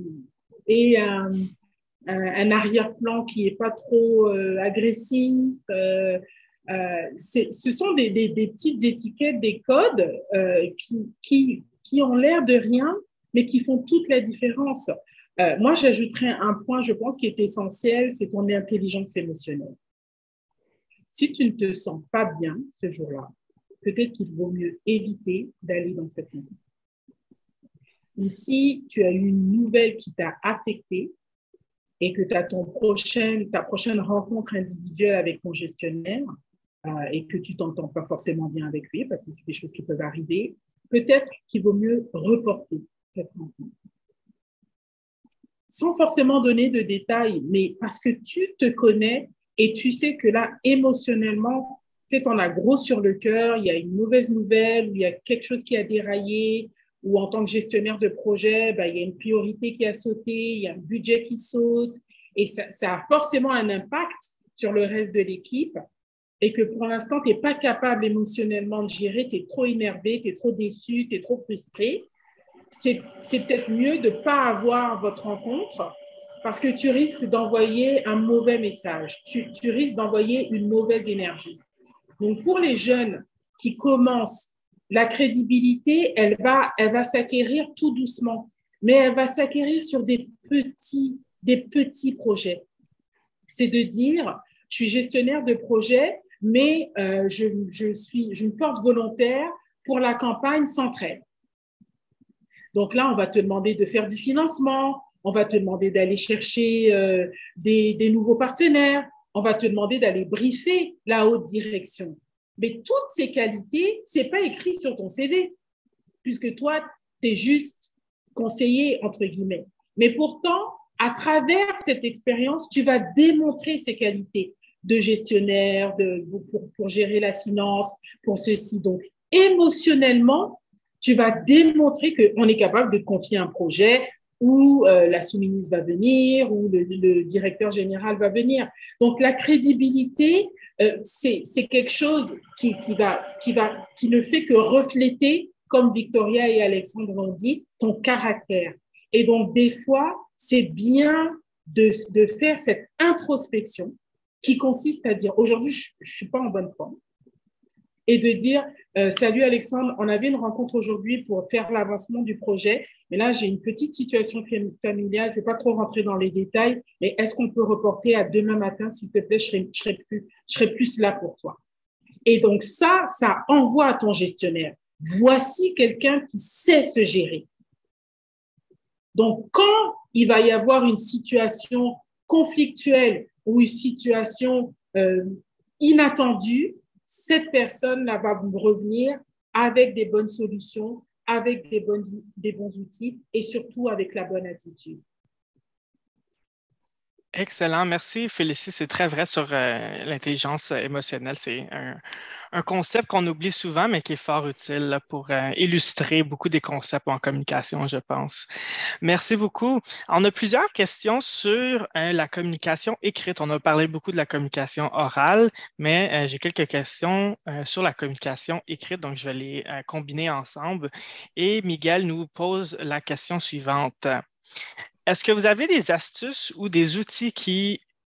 et un arrière-plan qui n'est pas trop agressif. Ce sont des petites étiquettes, des codes qui ont l'air de rien, mais qui font toute la différence. Moi, j'ajouterais un point, je pense, qui est essentiel, c'est ton intelligence émotionnelle. Si tu ne te sens pas bien ce jour-là, peut-être qu'il vaut mieux éviter d'aller dans cette rencontre. Ou si tu as eu une nouvelle qui t'a affecté et que tu as ta prochaine rencontre individuelle avec ton gestionnaire et que tu t'entends pas forcément bien avec lui parce que c'est des choses qui peuvent arriver, peut-être qu'il vaut mieux reporter cette rencontre. Sans forcément donner de détails, mais parce que tu te connais et tu sais que là, émotionnellement, tu en as gros sur le cœur, il y a une mauvaise nouvelle, ou il y a quelque chose qui a déraillé, ou en tant que gestionnaire de projet, ben, il y a une priorité qui a sauté, il y a un budget qui saute, et ça a forcément un impact sur le reste de l'équipe, et que pour l'instant, tu n'es pas capable émotionnellement de gérer, tu es trop énervé, tu es trop déçu, tu es trop frustré, c'est peut-être mieux de ne pas avoir votre rencontre parce que tu risques d'envoyer un mauvais message, tu risques d'envoyer une mauvaise énergie. Donc, pour les jeunes qui commencent, la crédibilité, elle va s'acquérir tout doucement, mais elle va s'acquérir sur des petits projets. C'est de dire, je suis gestionnaire de projet, mais je me porte volontaire pour la campagne Centraide. Donc là, on va te demander de faire du financement, on va te demander d'aller chercher des nouveaux partenaires, on va te demander d'aller briefer la haute direction. Mais toutes ces qualités, c'est pas écrit sur ton CV, puisque toi, tu es juste conseiller, entre guillemets. Mais pourtant, à travers cette expérience, tu vas démontrer ces qualités de gestionnaire, pour gérer la finance, pour ceci. Donc, émotionnellement, tu vas démontrer qu'on est capable de te confier un projet où la sous-ministre va venir, où le directeur général va venir. Donc, la crédibilité, c'est quelque chose qui ne fait que refléter, comme Victoria et Alexandre l'ont dit, ton caractère. Et donc, des fois, c'est bien de faire cette introspection qui consiste à dire, aujourd'hui, je ne suis pas en bonne forme. Et de dire, salut Alexandre, on avait une rencontre aujourd'hui pour faire l'avancement du projet, mais là, j'ai une petite situation familiale, je ne vais pas trop rentrer dans les détails, mais est-ce qu'on peut reporter à demain matin, s'il te plaît, je serai plus là pour toi. Et donc ça envoie à ton gestionnaire. Voici quelqu'un qui sait se gérer. Donc, quand il va y avoir une situation conflictuelle ou une situation inattendue, cette personne-là va vous revenir avec des bonnes solutions, avec des bons outils et surtout avec la bonne attitude. Excellent, merci Félicie. C'est très vrai sur l'intelligence émotionnelle. C'est un concept qu'on oublie souvent, mais qui est fort utile là, pour illustrer beaucoup des concepts en communication, je pense. Merci beaucoup. On a plusieurs questions sur la communication écrite. On a parlé beaucoup de la communication orale, mais j'ai quelques questions sur la communication écrite, donc je vais les combiner ensemble. Et Miguel nous pose la question suivante. Est-ce que vous avez des astuces ou des outils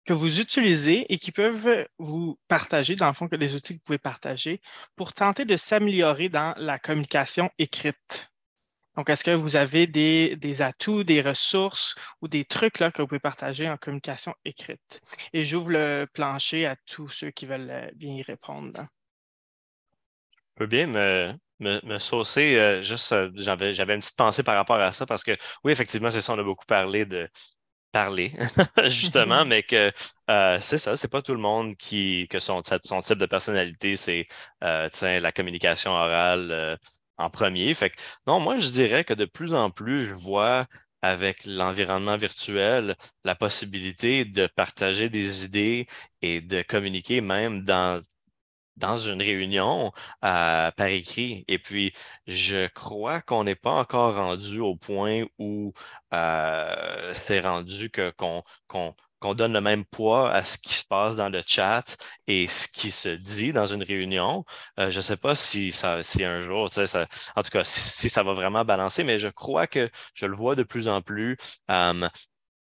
que vous utilisez et qui peuvent vous partager, dans le fond, que des outils que vous pouvez partager pour tenter de s'améliorer dans la communication écrite? Donc, est-ce que vous avez des atouts, des ressources ou des trucs là, que vous pouvez partager en communication écrite? Et j'ouvre le plancher à tous ceux qui veulent bien y répondre. peux bien me saucer, j'avais une petite pensée par rapport à ça parce que oui, effectivement, c'est ça, on a beaucoup parlé de parler, justement, mais que c'est ça, c'est pas tout le monde que son type de personnalité, c'est tiens, la communication orale en premier. Fait que non, moi je dirais que de plus en plus, je vois avec l'environnement virtuel la possibilité de partager des idées et de communiquer même dans une réunion par écrit. Et puis, je crois qu'on n'est pas encore rendu au point où c'est rendu qu'on donne le même poids à ce qui se passe dans le chat et ce qui se dit dans une réunion. Je ne sais pas si un jour, tu sais, en tout cas, si ça va vraiment balancer, mais je crois que je le vois de plus en plus. euh,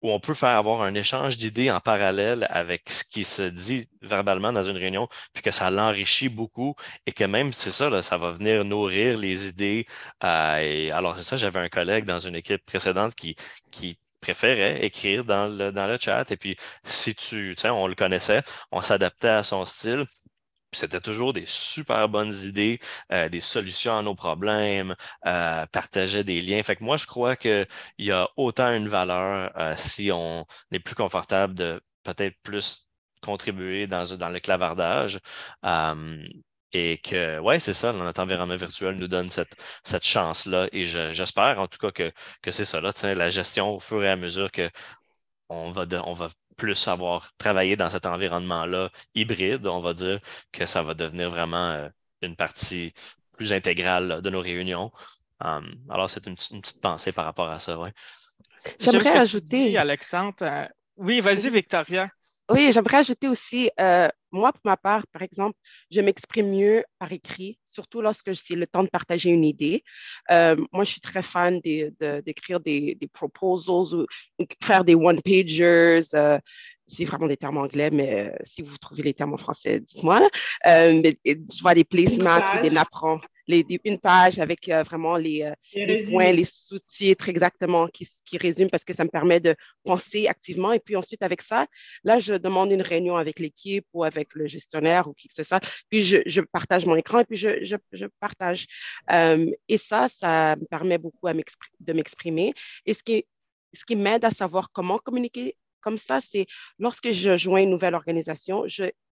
où on peut faire avoir un échange d'idées en parallèle avec ce qui se dit verbalement dans une réunion, puis que ça l'enrichit beaucoup et que même, c'est ça, là, ça va venir nourrir les idées. Et alors, c'est ça, j'avais un collègue dans une équipe précédente qui préférait écrire dans le chat. Et puis, si tu sais, on le connaissait, on s'adaptait à son style. Puis c'était toujours des super bonnes idées, des solutions à nos problèmes, partageait des liens. Fait que moi, je crois qu'il y a autant une valeur si on est plus confortable de peut-être plus contribuer dans le clavardage. euh, et que, ouais, c'est ça, notre environnement virtuel nous donne cette chance-là. Et j'espère en tout cas que c'est ça, là, tu sais, la gestion au fur et à mesure que on va plus avoir travaillé dans cet environnement-là hybride, on va dire que ça va devenir vraiment une partie plus intégrale là, de nos réunions. Alors, c'est une petite pensée par rapport à ça, ouais. J'aime ce J'aimerais que tu dis, ajouter, Alexandre. Oui, vas-y, oui, Victoria. oui, j'aimerais ajouter aussi, moi, pour ma part, par exemple, je m'exprime mieux par écrit, surtout lorsque c'est le temps de partager une idée. Moi, je suis très fan d'écrire des proposals ou faire des one-pagers. C'est vraiment des termes anglais, mais si vous trouvez les termes en français, dites-moi, là. Je vois des Une placemats ou des page, napperons, une page avec vraiment et les points, les résumé. sous-titres exactement qui résument parce que ça me permet de penser activement. Et puis ensuite, avec ça, là, je demande une réunion avec l'équipe ou avec le gestionnaire ou qui que ce soit. Puis je partage mon écran et puis je partage. Et ça me permet beaucoup de m'exprimer. Et ce qui m'aide à savoir comment communiquer comme ça, c'est lorsque je joins une nouvelle organisation,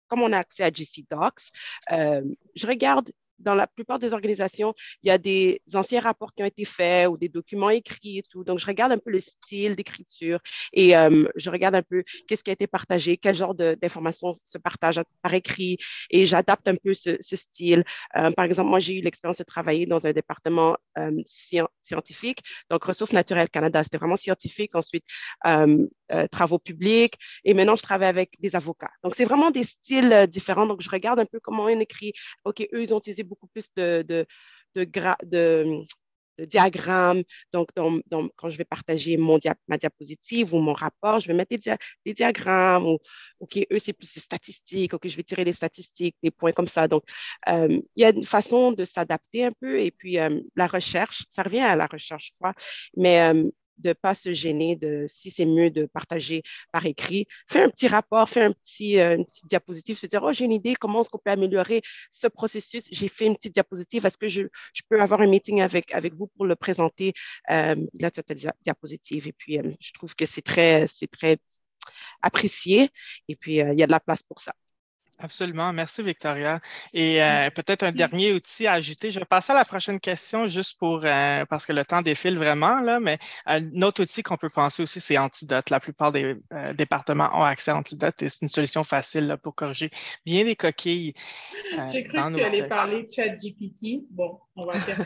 comme on a accès à GC Docs, je regarde dans la plupart des organisations, il y a des anciens rapports qui ont été faits ou des documents écrits et tout. Donc, je regarde un peu le style d'écriture et je regarde un peu qu'est-ce qui a été partagé, quel genre d'informations se partagent par écrit et j'adapte un peu ce style. Par exemple, moi, j'ai eu l'expérience de travailler dans un département scientifique, donc Ressources naturelles Canada. C'était vraiment scientifique. Ensuite, travaux publics et maintenant, je travaille avec des avocats. Donc, c'est vraiment des styles différents. Donc, je regarde un peu comment on écrit. OK, eux, ils ont utilisé beaucoup plus de, de diagrammes. Donc, quand je vais partager ma diapositive ou mon rapport, je vais mettre des diagrammes ou, OK, eux, c'est plus des statistiques. OK, je vais tirer des statistiques, des points comme ça. Donc, il y a une façon de s'adapter un peu. Et puis, la recherche, ça revient à la recherche, je crois, mais de ne pas se gêner si c'est mieux de partager par écrit. Fais un petit rapport, fais une petite diapositive, se dire, oh, j'ai une idée, comment est-ce qu'on peut améliorer ce processus? J'ai fait une petite diapositive, est-ce que je peux avoir un meeting avec vous pour le présenter? Là, tu as ta diapositive et puis je trouve que c'est très apprécié et puis il y a de la place pour ça. Absolument. Merci, Victoria. Et peut-être un Merci. dernier outil à ajouter. Je vais passer à la prochaine question juste parce que le temps défile vraiment, là, mais un autre outil qu'on peut penser aussi, c'est Antidote. La plupart des départements ont accès à Antidote et c'est une solution facile là, pour corriger bien des coquilles J'ai cru dans que tu nos allais textes. parler de ChatGPT. Bon, on va faire comme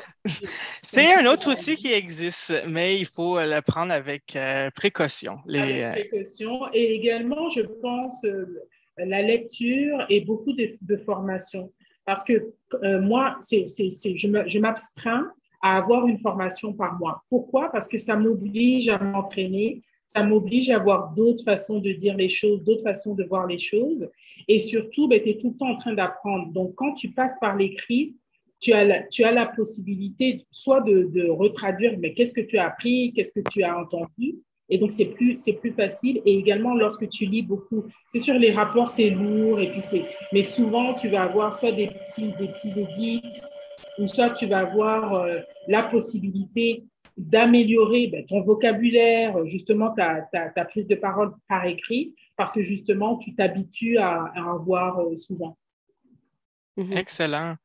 C'est si un tu autre l'avais outil dit, qui existe, mais il faut le prendre avec précaution. avec précaution. Et également, je pense, la lecture et beaucoup de formations. Parce que moi, je m'abstreins à avoir une formation par mois. Pourquoi? Parce que ça m'oblige à m'entraîner, ça m'oblige à avoir d'autres façons de dire les choses, d'autres façons de voir les choses. Et surtout, ben, tu es tout le temps en train d'apprendre. Donc, quand tu passes par l'écrit, tu as la possibilité soit de retraduire, mais qu'est-ce que tu as appris, qu'est-ce que tu as entendu, Et donc, c'est plus facile. Et également, lorsque tu lis beaucoup, c'est sûr, les rapports, c'est lourd. Et puis mais souvent, tu vas avoir soit des petits édits, ou soit tu vas avoir la possibilité d'améliorer ton vocabulaire, justement ta prise de parole par écrit, parce que justement, tu t'habitues à en voir souvent. Excellent.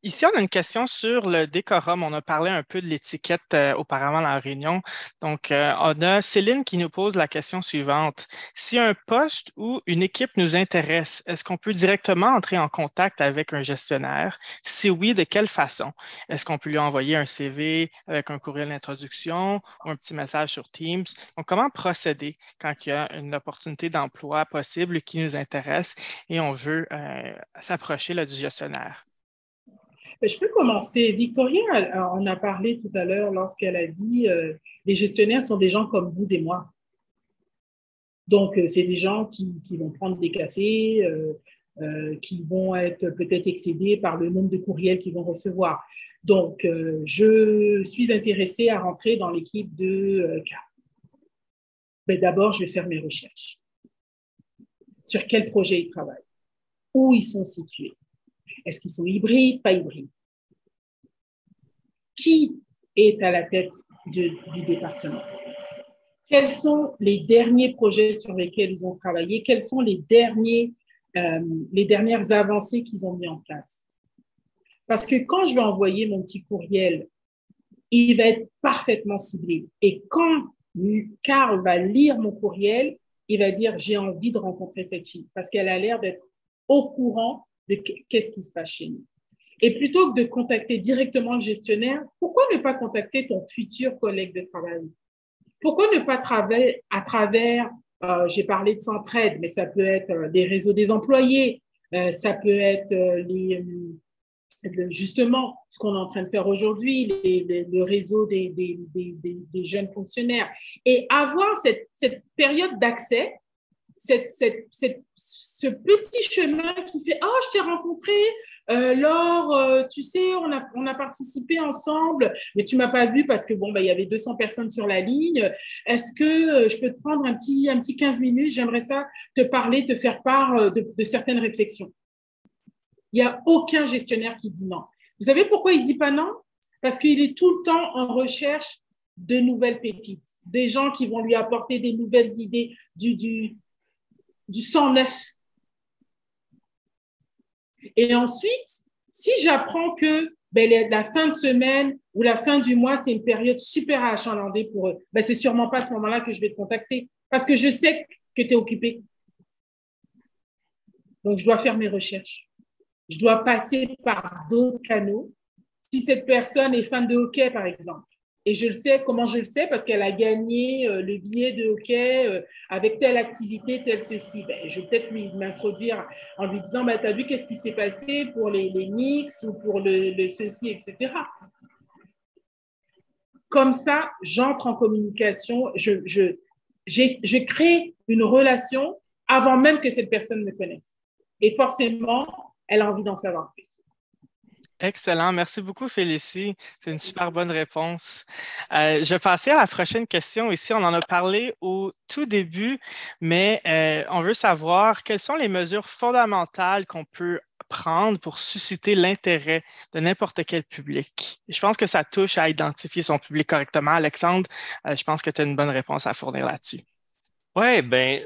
Ici, on a une question sur le décorum. On a parlé un peu de l'étiquette auparavant dans la réunion. Donc, on a Céline qui nous pose la question suivante. Si un poste ou une équipe nous intéresse, est-ce qu'on peut directement entrer en contact avec un gestionnaire? Si oui, de quelle façon? Est-ce qu'on peut lui envoyer un CV avec un courriel d'introduction ou un petit message sur Teams? Donc, comment procéder quand il y a une opportunité d'emploi possible qui nous intéresse et on veut s'approcher là, du gestionnaire? Je peux commencer. Victoria en a parlé tout à l'heure lorsqu'elle a dit les gestionnaires sont des gens comme vous et moi. Donc, c'est des gens qui vont prendre des cafés, qui vont être peut-être excédés par le nombre de courriels qu'ils vont recevoir. Donc, je suis intéressée à rentrer dans l'équipe de K. Mais d'abord, je vais faire mes recherches. Sur quel projet ils travaillent? Où ils sont situés? Est-ce qu'ils sont hybrides, pas hybrides? Qui est à la tête du département? Quels sont les derniers projets sur lesquels ils ont travaillé? Quelles sont les dernières avancées qu'ils ont mis en place? Parce que quand je vais envoyer mon petit courriel, il va être parfaitement ciblé. Et quand Carl va lire mon courriel, il va dire « j'ai envie de rencontrer cette fille » parce qu'elle a l'air d'être au courant de qu'est-ce qui se passe chez nous. Et plutôt que de contacter directement le gestionnaire, pourquoi ne pas contacter ton futur collègue de travail? Pourquoi ne pas travailler à travers, j'ai parlé de Centraide, mais ça peut être des réseaux des employés, ça peut être justement ce qu'on est en train de faire aujourd'hui, le réseau des jeunes fonctionnaires, et avoir cette période d'accès, ce petit chemin qui fait « Oh, je t'ai rencontré, Laure, tu sais, on a participé ensemble, mais tu ne m'as pas vu parce que il y avait 200 personnes sur la ligne. Est-ce que je peux te prendre un petit 15 minutes? J'aimerais ça te parler, te faire part de certaines réflexions. » Il n'y a aucun gestionnaire qui dit non. Vous savez pourquoi il ne dit pas non? Parce qu'il est tout le temps en recherche de nouvelles pépites, des gens qui vont lui apporter des nouvelles idées, du sang neuf. Et ensuite, si j'apprends que la fin de semaine ou la fin du mois, c'est une période super achalandée pour eux, c'est sûrement pas à ce moment-là que je vais te contacter parce que je sais que tu es occupé. Donc, je dois faire mes recherches. Je dois passer par d'autres canaux. Si cette personne est fan de hockey, par exemple, et je le sais, comment je le sais? Parce qu'elle a gagné le billet de hockey avec telle activité, telle ceci. Je vais peut-être m'introduire en lui disant, tu as vu qu'est-ce qui s'est passé pour les mix ou pour le ceci, etc. Comme ça, j'entre en communication, je crée une relation avant même que cette personne me connaisse. Et forcément, elle a envie d'en savoir plus. Excellent. Merci beaucoup, Félicie. C'est une super bonne réponse. Je vais passer à la prochaine question. Ici, on en a parlé au tout début, mais on veut savoir quelles sont les mesures fondamentales qu'on peut prendre pour susciter l'intérêt de n'importe quel public. Je pense que ça touche à identifier son public correctement. Alexandre, je pense que tu as une bonne réponse à fournir là-dessus. Oui,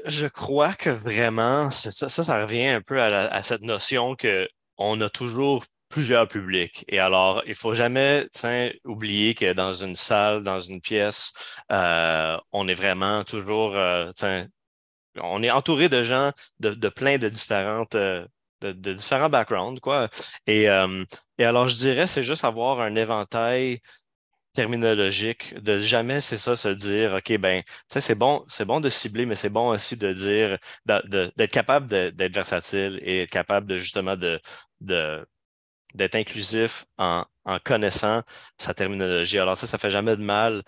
je crois que vraiment, ça revient un peu à cette notion que on a toujours plusieurs publics. Et alors, il faut jamais oublier que dans une salle, dans une pièce, on est vraiment toujours, on est entouré de gens de plein de différentes, de différents backgrounds, quoi. Et alors, je dirais, c'est juste avoir un éventail terminologique, de jamais, c'est ça, se dire, OK, c'est bon de cibler, mais c'est bon aussi de dire, d'être capable d'être versatile et être capable de justement d'être inclusif en connaissant sa terminologie. Alors ça fait jamais de mal,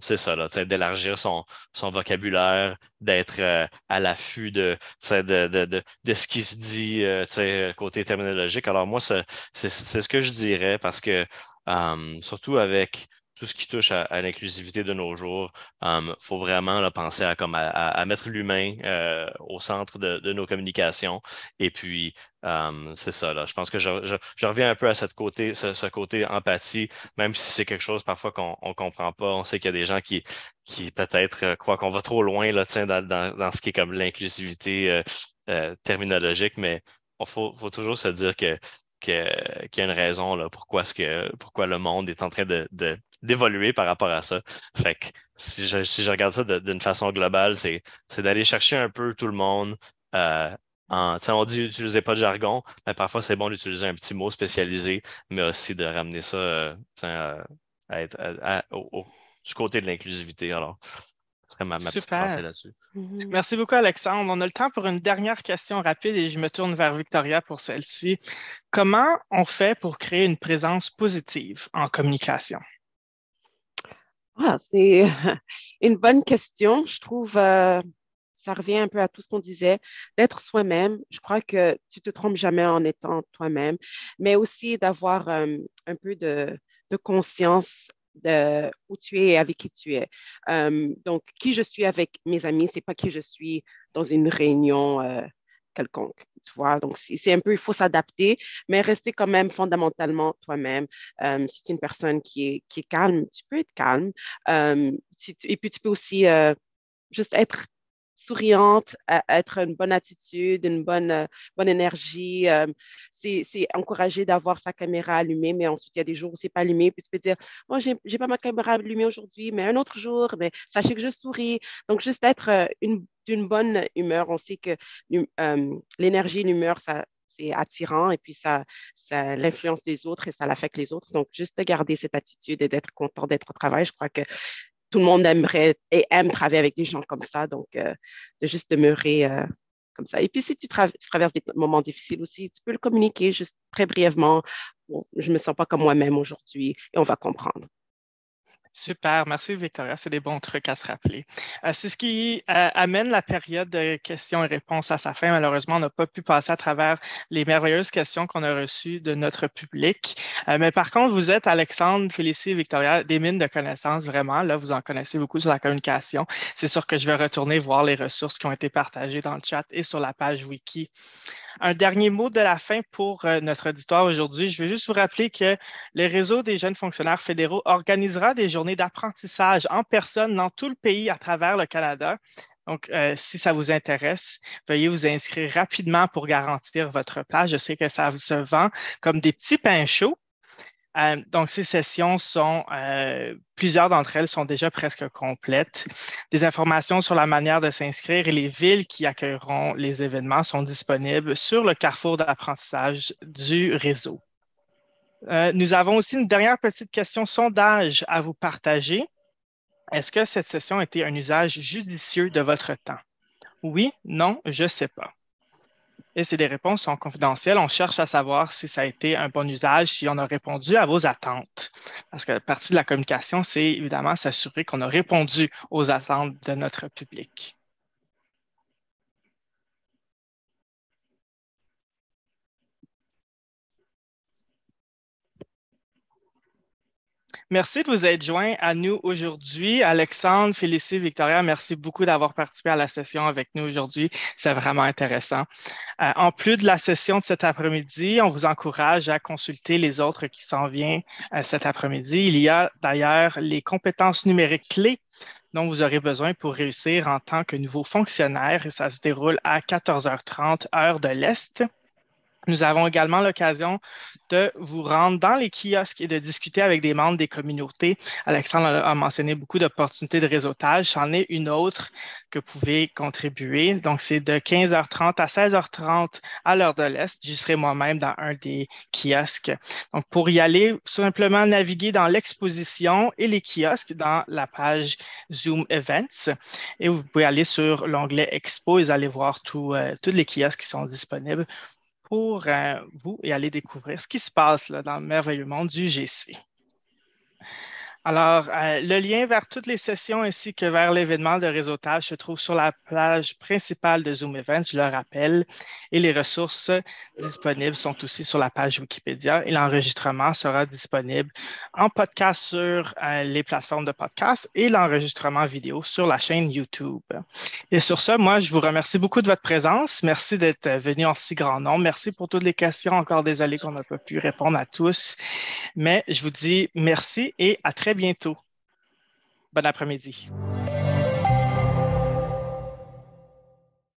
c'est ça, là, d'élargir son vocabulaire, d'être à l'affût de ce qui se dit, côté terminologique. Alors moi, c'est ce que je dirais parce que surtout avec tout ce qui touche à l'inclusivité de nos jours, faut vraiment là, penser à mettre l'humain au centre de nos communications. Et puis, c'est ça, là. Je pense que je reviens un peu à ce côté empathie, même si c'est quelque chose parfois qu'on ne comprend pas. On sait qu'il y a des gens qui peut-être croient qu'on va trop loin là, tiens, dans ce qui est comme l'inclusivité terminologique, mais faut toujours se dire qu'il y a une raison là, pourquoi le monde est en train d'évoluer par rapport à ça. Fait que si je regarde ça d'une façon globale, c'est d'aller chercher un peu tout le monde. Tu sais, on dit utilisez pas de jargon, mais parfois c'est bon d'utiliser un petit mot spécialisé, mais aussi de ramener ça tu sais, à être du côté de l'inclusivité. Alors, ce serait ma petite pensée Super. là-dessus. Merci beaucoup, Alexandre. On a le temps pour une dernière question rapide et je me tourne vers Victoria pour celle-ci. Comment on fait pour créer une présence positive en communication? C'est une bonne question. Je trouve ça revient un peu à tout ce qu'on disait, d'être soi-même. Je crois que tu te trompes jamais en étant toi-même, mais aussi d'avoir un peu de conscience de où tu es et avec qui tu es. Donc, qui je suis avec mes amis, c'est pas qui je suis dans une réunion quelconque. Tu vois, donc c'est un peu, il faut s'adapter, mais rester quand même fondamentalement toi-même. Si tu es une personne qui est calme, tu peux être calme. Et puis, tu peux aussi juste être souriante, être une bonne attitude, une bonne énergie. C'est encourager d'avoir sa caméra allumée, mais ensuite, il y a des jours où c'est pas allumé. Puis tu peux dire, moi, j'ai pas ma caméra allumée aujourd'hui, mais un autre jour, mais sachez que je souris. Donc, juste être d'une bonne humeur. On sait que l'énergie, l'humeur, ça, c'est attirant et puis ça l'influence les autres et ça l'affecte les autres. Donc, juste de garder cette attitude et d'être content d'être au travail, je crois que tout le monde aimerait et aime travailler avec des gens comme ça. Donc, de juste demeurer comme ça. Et puis, si tu traverses des moments difficiles aussi, tu peux le communiquer juste très brièvement. Bon, je ne me sens pas comme moi-même aujourd'hui et on va comprendre. Super, merci Victoria, c'est des bons trucs à se rappeler. C'est ce qui amène la période de questions et réponses à sa fin. Malheureusement, on n'a pas pu passer à travers les merveilleuses questions qu'on a reçues de notre public. Mais par contre, vous êtes, Alexandre, Félicie, Victoria, des mines de connaissances, vraiment. Là, vous en connaissez beaucoup sur la communication. C'est sûr que je vais retourner voir les ressources qui ont été partagées dans le chat et sur la page Wiki. Un dernier mot de la fin pour notre auditoire aujourd'hui. Je veux juste vous rappeler que le Réseau des jeunes fonctionnaires fédéraux organisera des journées d'apprentissage en personne dans tout le pays à travers le Canada. Donc, si ça vous intéresse, veuillez vous inscrire rapidement pour garantir votre place. Je sais que ça se vend comme des petits pains chauds. Donc, ces sessions plusieurs d'entre elles sont déjà presque complètes. Des informations sur la manière de s'inscrire et les villes qui accueilleront les événements sont disponibles sur le carrefour d'apprentissage du réseau. Nous avons aussi une dernière petite question sondage à vous partager. Est-ce que cette session a été un usage judicieux de votre temps? Oui, non, je ne sais pas. Et si les réponses sont confidentielles, on cherche à savoir si ça a été un bon usage, si on a répondu à vos attentes. Parce que la partie de la communication, c'est évidemment s'assurer qu'on a répondu aux attentes de notre public. Merci de vous être joints à nous aujourd'hui. Alexandre, Félicie, Victoria, merci beaucoup d'avoir participé à la session avec nous aujourd'hui. C'est vraiment intéressant. En plus de la session de cet après-midi, on vous encourage à consulter les autres qui s'en viennent cet après-midi. Il y a d'ailleurs les compétences numériques clés dont vous aurez besoin pour réussir en tant que nouveau fonctionnaire. Et ça se déroule à 14h30 heure de l'Est. Nous avons également l'occasion de vous rendre dans les kiosques et de discuter avec des membres des communautés. Alexandre a mentionné beaucoup d'opportunités de réseautage. C'en est une autre que vous pouvez contribuer. Donc, c'est de 15h30 à 16h30 à l'heure de l'Est. J'y serai moi-même dans un des kiosques. Donc, pour y aller, simplement naviguer dans l'exposition et les kiosques dans la page Zoom Events. Et vous pouvez aller sur l'onglet Expo et vous allez voir tous les kiosques qui sont disponibles pour vous et aller découvrir ce qui se passe là, dans le merveilleux monde du GC. Alors, le lien vers toutes les sessions ainsi que vers l'événement de réseautage se trouve sur la page principale de Zoom Events, je le rappelle, et les ressources disponibles sont aussi sur la page Wikipédia et l'enregistrement sera disponible en podcast sur les plateformes de podcast et l'enregistrement vidéo sur la chaîne YouTube. Et sur ce, moi, je vous remercie beaucoup de votre présence. Merci d'être venu en si grand nombre. Merci pour toutes les questions. Encore désolé qu'on n'a pas pu répondre à tous. Mais je vous dis merci et à très bientôt. Bon après-midi.